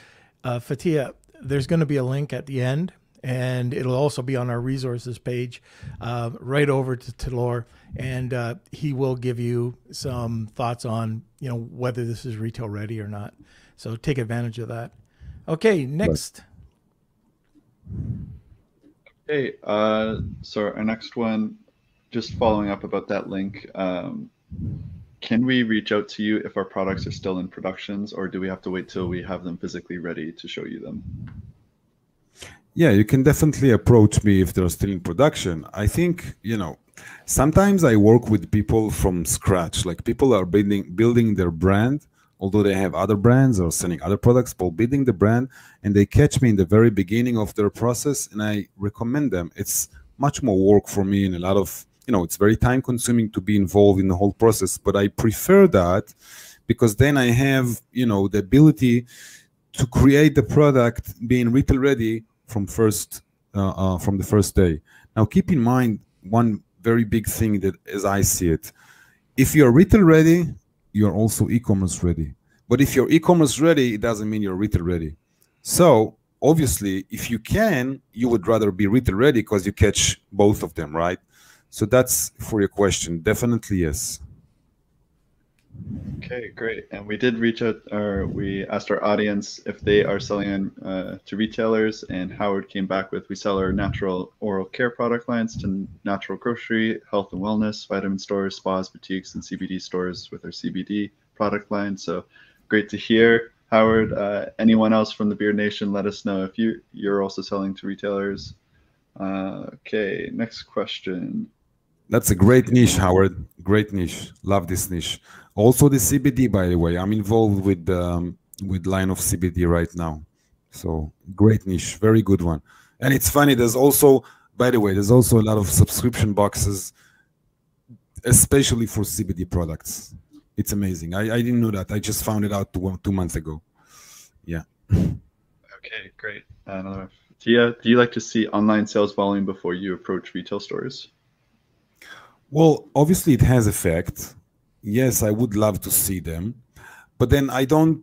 Fatiha, there's going to be a link at the end, and it'll also be on our resources page, right over to Talor, and he will give you some thoughts on, you know, whether this is retail ready or not. So take advantage of that. Okay, next. Okay, so our next one, just following up about that link, can we reach out to you if our products are still in productions, or do we have to wait till we have them physically ready to show you them? Yeah, you can definitely approach me if they're still in production. I think, you know, sometimes I work with people from scratch, like people are building their brand, although they have other brands or selling other products, but building the brand, and they catch me in the very beginning of their process, and I recommend them. It's much more work for me, and a lot of, you know, it's very time consuming to be involved in the whole process, but I prefer that because then I have, you know, the ability to create the product being retail ready from the first day. Now, keep in mind one very big thing that, as I see it, if you're retail ready, you're also e-commerce ready. But if you're e-commerce ready, it doesn't mean you're retail ready. So obviously, if you can, you would rather be retail ready because you catch both of them, right? So that's for your question. Definitely yes. Okay, great. And we did reach out, or we asked our audience if they are selling to retailers, and Howard came back with, we sell our natural oral care product lines to natural grocery, health and wellness, vitamin stores, spas, boutiques, and CBD stores with our CBD product line. So great to hear. Howard, anyone else from the Beard Nation, let us know if you're also selling to retailers. Okay, next question. That's a great niche, Howard. Great niche. Love this niche. Also the CBD, by the way. I'm involved with line of CBD right now. So great niche, very good one. And it's funny, there's also, by the way, there's also a lot of subscription boxes, especially for CBD products. It's amazing. I didn't know that. I just found it out 2 months ago. Yeah. Okay, great. Another one. Tia, do you like to see online sales volume before you approach retail stores? Well, obviously it has effect. Yes, I would love to see them, but then I don't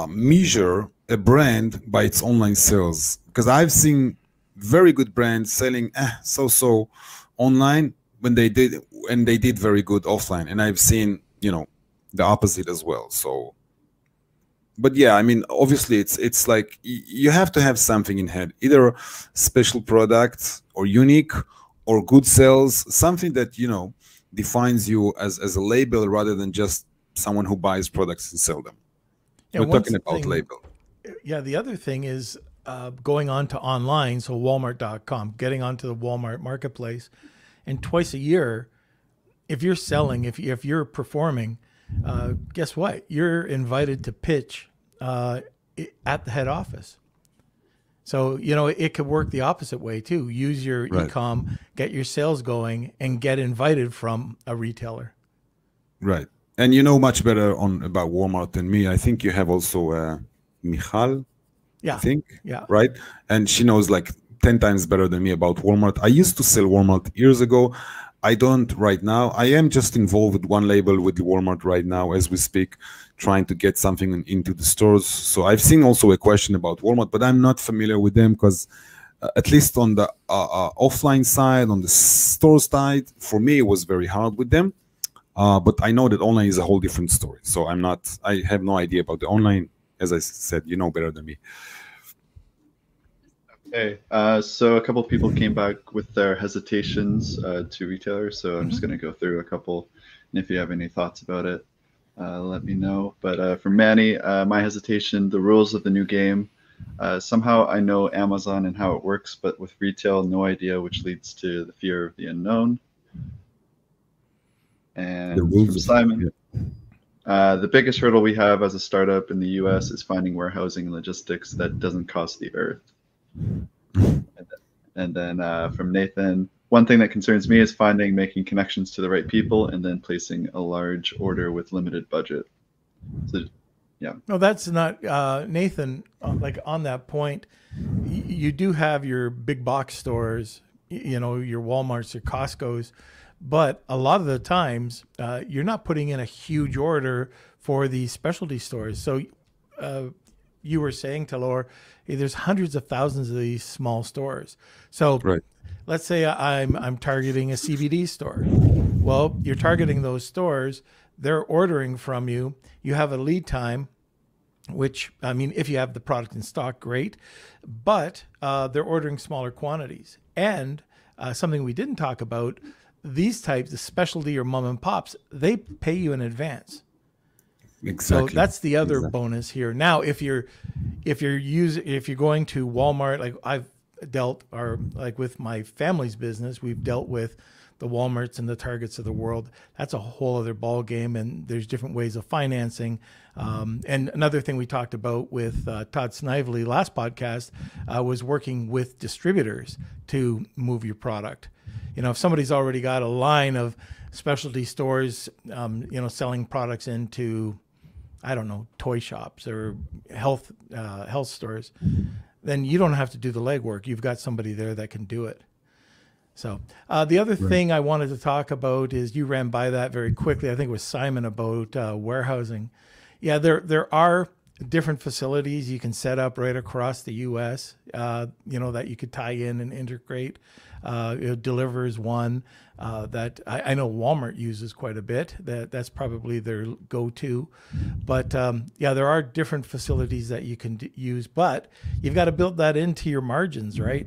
measure a brand by its online sales, because I've seen very good brands selling so online when they did very good offline, and I've seen, you know, the opposite as well. So, but yeah, I mean, obviously it's like you have to have something in head, either special products or unique or good sales, something that, you know, defines you as a label rather than just someone who buys products and sell them. Yeah, we're talking about label. Yeah, the other thing is going on to online, so Walmart.com, getting onto the Walmart marketplace, and twice a year, if you're selling, if you're performing, guess what? You're invited to pitch at the head office. So, you know, it could work the opposite way too. Use your e-com, get your sales going, and get invited from a retailer. Right. And you know much better about Walmart than me. I think you have also Michal, yeah. I think, yeah. right? And she knows like 10 times better than me about Walmart. I used to sell Walmart years ago. I don't right now. I am just involved with one label with Walmart right now as we speak, trying to get something into the stores. So I've seen also a question about Walmart, but I'm not familiar with them because at least on the offline side, on the store side, for me, it was very hard with them. But I know that online is a whole different story. So I have no idea about the online. As I said, you know better than me. Okay, so a couple people came back with their hesitations to retailers, so I'm just going to go through a couple, and if you have any thoughts about it, let me know. But for Manny, my hesitation, the rules of the new game. Somehow I know Amazon and how it works, but with retail, no idea, which leads to the fear of the unknown. The And from rules of Simon, the biggest hurdle we have as a startup in the US is finding warehousing and logistics that doesn't cost the earth. And then from Nathan, one thing that concerns me is making connections to the right people, and then placing a large order with limited budget. So, yeah. No, that's not Nathan. Like on that point, you do have your big box stores, you know, your Walmarts, your Costco's, but a lot of the times you're not putting in a huge order for the specialty stores. So you were saying, Talor, there's hundreds of thousands of these small stores. So Right. let's say I'm targeting a CBD store. Well, you're targeting those stores. They're ordering from you. You have a lead time, which, I mean, if you have the product in stock, great. But they're ordering smaller quantities. And something we didn't talk about, these types of specialty or mom and pops, they pay you in advance. Exactly. So that's the other Exactly. bonus here. Now, if you're going to Walmart, like I've dealt, or like with my family's business, we've dealt with the Walmarts and the Targets of the world. That's a whole other ball game, and there's different ways of financing. And another thing we talked about with Todd Snively last podcast was working with distributors to move your product. You know, if somebody's already got a line of specialty stores, you know, selling products into, I don't know, toy shops or health stores, then you don't have to do the legwork. You've got somebody there that can do it. So the other thing I wanted to talk about is, you ran by that very quickly. I think it was Simon, about warehousing. Yeah, there are different facilities you can set up right across the U.S. You know, that you could tie in and integrate. Deliver is one that I know Walmart uses quite a bit. That's probably their go-to. But yeah, there are different facilities that you can use, but you've got to build that into your margins, right?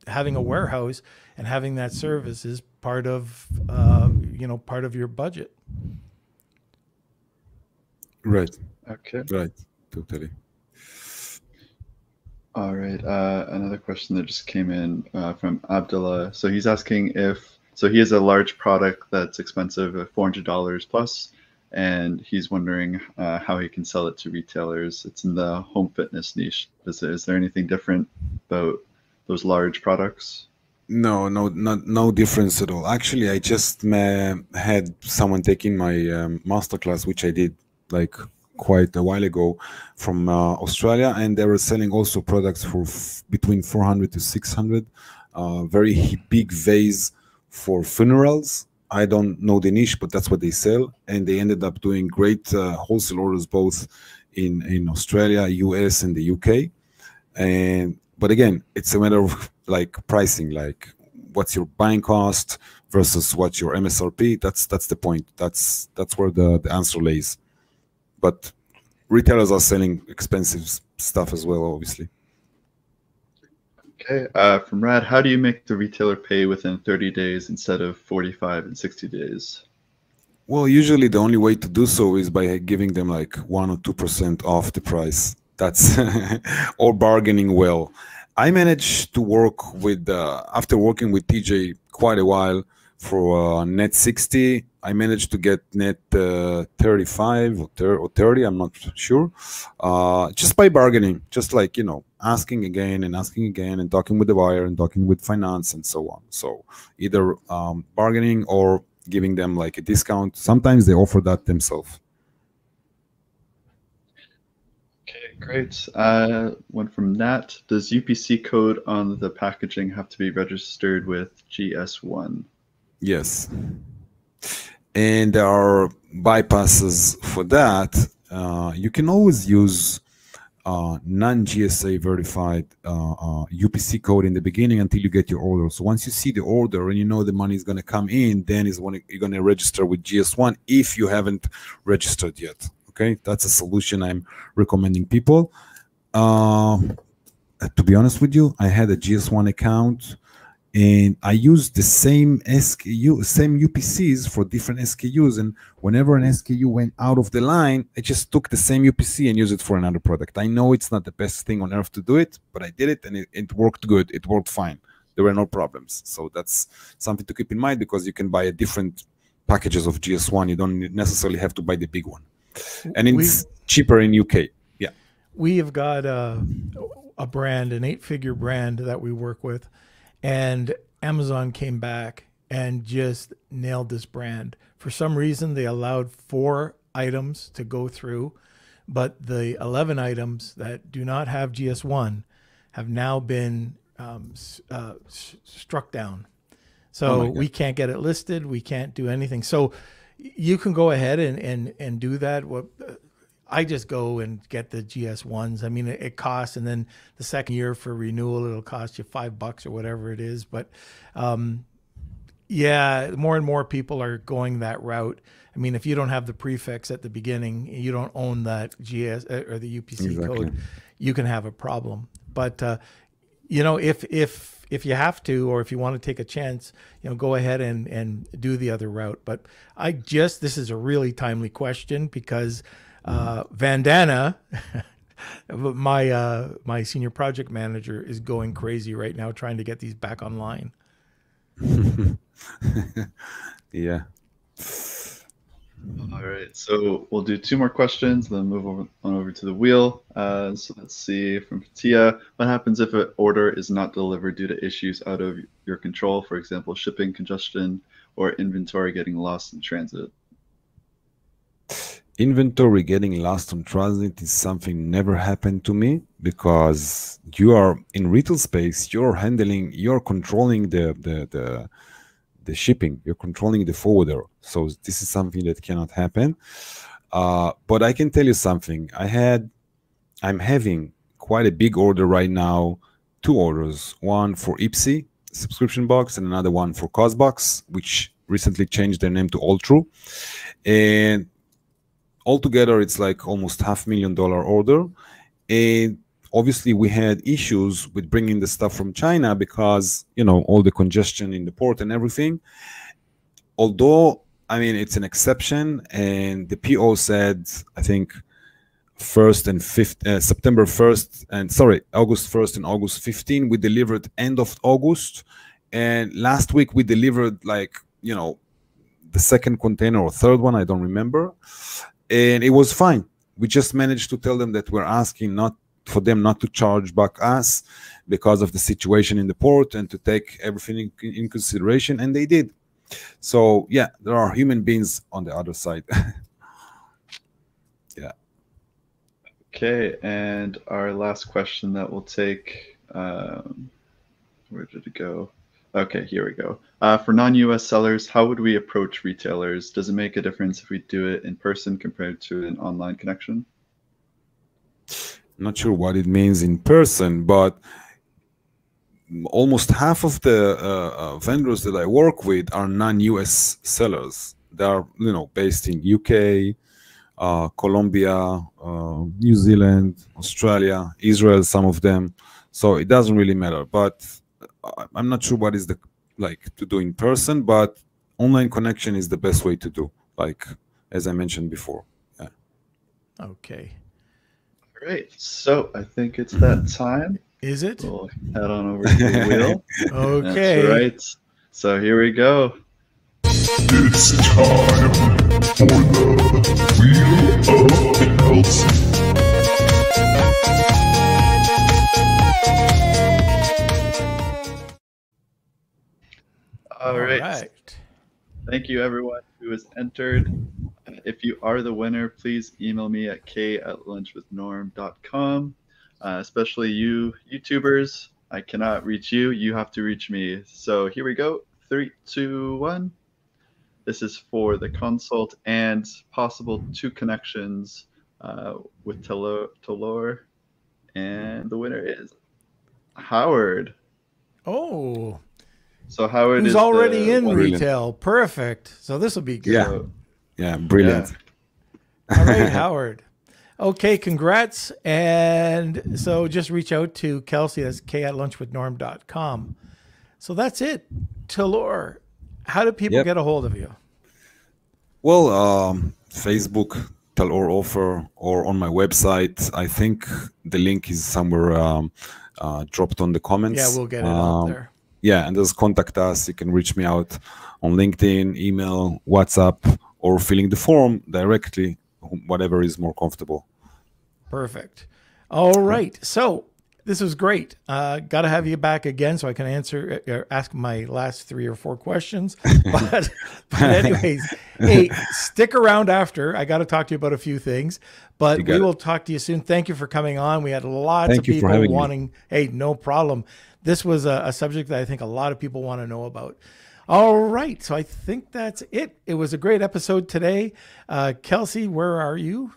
Having a warehouse and having that service is part of part of your budget. Right. Okay. Right. Totally. All right. Another question that just came in from Abdullah. So he's asking so he has a large product that's expensive, $400 plus, and he's wondering how he can sell it to retailers. It's in the home fitness niche. Is there anything different about those large products? No difference at all. Actually, I just had someone taking my masterclass, which I did like quite a while ago, from Australia, and they were selling also products for between 400 to 600. Very big vase for funerals. I don't know the niche, but that's what they sell, and they ended up doing great wholesale orders both in Australia, US, and the UK. But again, it's a matter of like pricing, like what's your buying cost versus what's your MSRP. That's the point. That's where the answer lays. But retailers are selling expensive stuff as well, obviously. Okay. From Rad, how do you make the retailer pay within 30 days instead of 45 and 60 days? Well, usually the only way to do so is by giving them like 1 or 2% off the price. That's or bargaining well. I managed to work with, after working with TJ quite a while, for net 60, I managed to get net 35 or 30, I'm not sure, just by bargaining, just like, asking again and talking with the buyer and talking with finance and so on. So either bargaining or giving them like a discount. Sometimes they offer that themselves. Okay, great. One from Nat. Does UPC code on the packaging have to be registered with GS1? Yes. And there are bypasses for that. You can always use non-GSA verified UPC code in the beginning until you get your order. So once you see the order and you know the money is going to come in, then is when you're going to register with GS1 if you haven't registered yet. Okay, that's a solution I'm recommending people. to be honest with you, I had a GS1 account, and I used the same SKU, same UPCs for different SKUs. And whenever an SKU went out of the line, I just took the same UPC and used it for another product. I know it's not the best thing on earth to do it, but I did it, and it worked good. It worked fine. There were no problems. So that's something to keep in mind, because you can buy a different packages of GS1. You don't necessarily have to buy the big one. And it's cheaper in UK. Yeah. We have got a brand, an 8-figure brand that we work with, and Amazon came back and just nailed this brand. For some reason, they allowed 4 items to go through, but the 11 items that do not have GS1 have now been struck down. So we can't get it listed. We can't do anything. So you can go ahead and do that. I just go and get the GS1s. I mean, it costs, and then the second year for renewal, it'll cost you $5 or whatever it is. But yeah, more and more people are going that route. I mean, if you don't have the prefix at the beginning, you don't own that GS or the UPC code, you can have a problem. But you know, if you have to, or if you want to take a chance, you know, go ahead and do the other route. But this is a really timely question, because Vandana, my senior project manager, is going crazy right now trying to get these back online. Yeah. All right, so we'll do 2 more questions, then move over to the wheel. So let's see, from Fatiha, what happens if an order is not delivered due to issues out of your control, for example, shipping congestion or inventory getting lost in transit? Inventory getting lost on transit is something never happened to me, because you are in retail space, you're controlling the shipping, you're controlling the forwarder. So this is something that cannot happen. But I can tell you something. I'm having quite a big order right now, 2 orders, one for Ipsy subscription box and another one for CosBox, which recently changed their name to Alltrue. And altogether, it's like almost $500,000 order. And obviously, we had issues with bringing the stuff from China because, you know, all the congestion in the port and everything. Although, I mean, it's an exception. And the PO said, I think, September 1st, and sorry, August 1st and August 15th, we delivered end of August. And last week, we delivered, like, you know, the second container or third one, I don't remember. And it was fine. We just managed to tell them that we're asking for them not to charge back us because of the situation in the port, and to take everything in consideration, and they did. So yeah, there are human beings on the other side. Yeah. Okay, and our last question that we'll take, where did it go? Okay, here we go. For non-US sellers, how would we approach retailers? Does it make a difference if we do it in person compared to an online connection? Not sure what it means in person, but almost half of the vendors that I work with are non-US sellers. They are, you know, based in UK, Colombia, New Zealand, Australia, Israel, some of them. So it doesn't really matter. But I'm not sure what is to do in person, but online connection is the best way to do, like as I mentioned before. Yeah. Okay. All right, so I think it's that time. Is it? We'll head on over to the wheel. Okay. That's right. So here we go. It's time for the Wheel of Kelsey. All right. Thank you, everyone who has entered. If you are the winner, please email me at k@lunchwithnorm.com. Especially you YouTubers, I cannot reach you. You have to reach me. So here we go. 3, 2, 1. This is for the consult and possible 2 connections with Talor. And the winner is Howard. Oh. So Howard is already in retail. Perfect. So this will be good. Yeah. Yeah, brilliant. Yeah. All right, Howard. Okay, congrats. And so just reach out to Kelsey, that's k@lunchwithnorm.com. So that's it. Talor, how do people get a hold of you? Well, Facebook, Talor Offer, or on my website. I think the link is somewhere dropped on the comments. Yeah, we'll get it up there. Yeah, and just contact us. You can reach me out on LinkedIn, email, WhatsApp, or filling the form directly, whatever is more comfortable. Perfect. All right. So this was great. Got to have you back again so I can ask my last 3 or 4 questions. But anyways, hey, stick around after. I got to talk to you about a few things, but we will talk to you soon. Thank you for coming on. We had lots of people wanting, hey, no problem. This was a subject that I think a lot of people want to know about. All right. So I think that's it. It was a great episode today. Kelsey, where are you?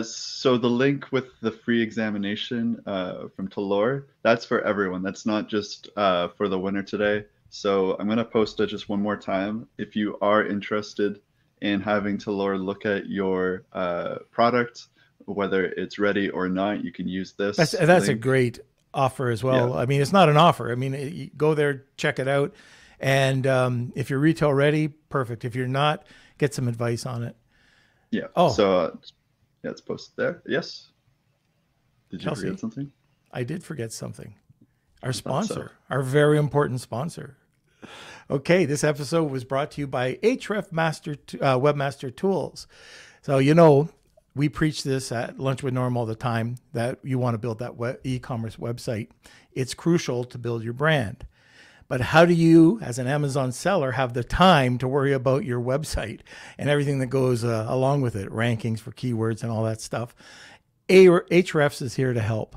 So the link with the free examination from Talor, that's for everyone. That's not just for the winner today. So I'm going to post it just one more time. If you are interested in having Talor look at your product, whether it's ready or not, you can use this. That's a great offer as well. Yeah. I mean, it's not an offer. I mean, you go there, check it out. And if you're retail ready, perfect. If you're not, get some advice on it. Yeah. Oh, so yeah, it's posted there. Yes. Did you forget something? I did forget something. Our sponsor, our very important sponsor. Okay, this episode was brought to you by Href Webmaster Tools. So, you know, we preach this at Lunch with Norm all the time, that you want to build that e-commerce website. It's crucial to build your brand. But how do you, as an Amazon seller, have the time to worry about your website and everything that goes along with it, rankings for keywords and all that stuff? Hrefs is here to help.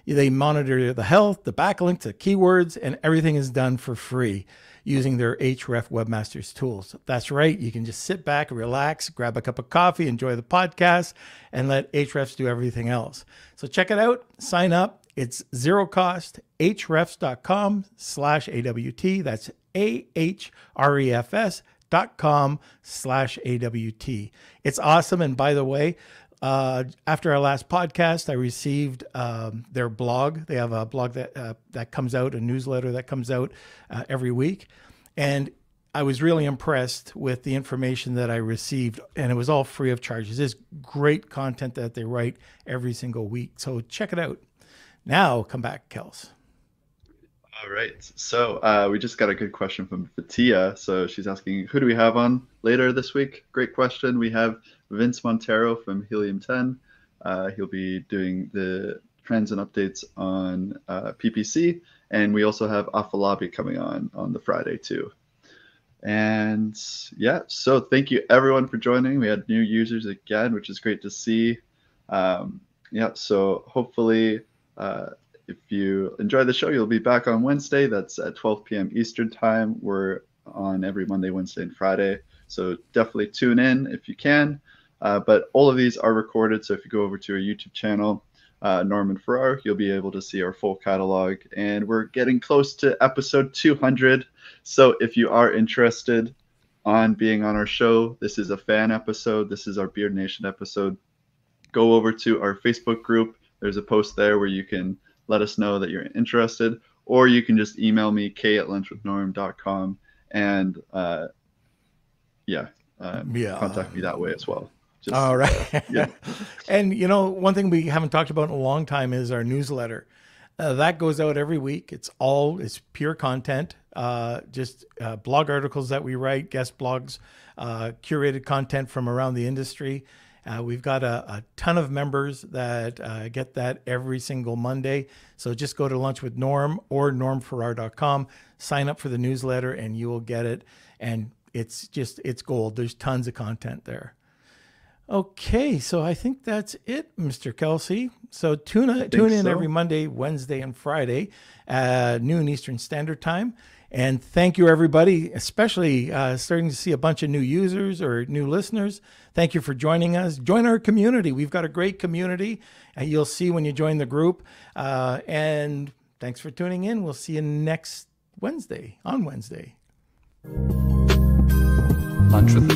They monitor the health, the backlinks, the keywords, and everything is done for free using their Href Webmasters tools. That's right. You can just sit back, relax, grab a cup of coffee, enjoy the podcast, and let Hrefs do everything else. So check it out. Sign up. It's zero cost, hrefs.com/AWT. That's ahrefs.com/AWT. It's awesome. And by the way, after our last podcast, I received their blog. They have a blog that comes out, a newsletter that comes out every week. And I was really impressed with the information that I received, and it was all free of charge. It's great content that they write every single week. So check it out. Now come back, Kels. All right. So we just got a good question from Fatiha. So she's asking, who do we have on later this week? Great question. We have Vince Montero from Helium 10. He'll be doing the trends and updates on PPC. And we also have Afalabi coming on the Friday too. And yeah, so thank you everyone for joining. We had new users again, which is great to see. Yeah, so hopefully if you enjoy the show, you'll be back on Wednesday. That's at 12 p.m. Eastern time. We're on every Monday, Wednesday, and Friday. So definitely tune in if you can. But all of these are recorded. So if you go over to our YouTube channel, Norman Farrar, you'll be able to see our full catalog. And we're getting close to episode 200. So if you are interested on being on our show, this is a fan episode. This is our Beard Nation episode. Go over to our Facebook group. There's a post there where you can let us know that you're interested, or you can just email me, k@lunchwithnorm.com, and contact me that way as well. All right. Yeah. And, you know, one thing we haven't talked about in a long time is our newsletter. That goes out every week. It's pure content, just blog articles that we write, guest blogs, curated content from around the industry. We've got a ton of members that get that every single Monday. So just go to Lunch with Norm or normfarrar.com, sign up for the newsletter, and you will get it. And it's gold. There's tons of content there. Okay, so I think that's it, Mr. Kelsey. So tune in every Monday, Wednesday, and Friday at noon Eastern Standard Time. And thank you, everybody, especially starting to see a bunch of new users or new listeners. Thank you for joining us. Join our community. We've got a great community. You'll see when you join the group. And thanks for tuning in. We'll see you next Wednesday, on Wednesday. Lunch with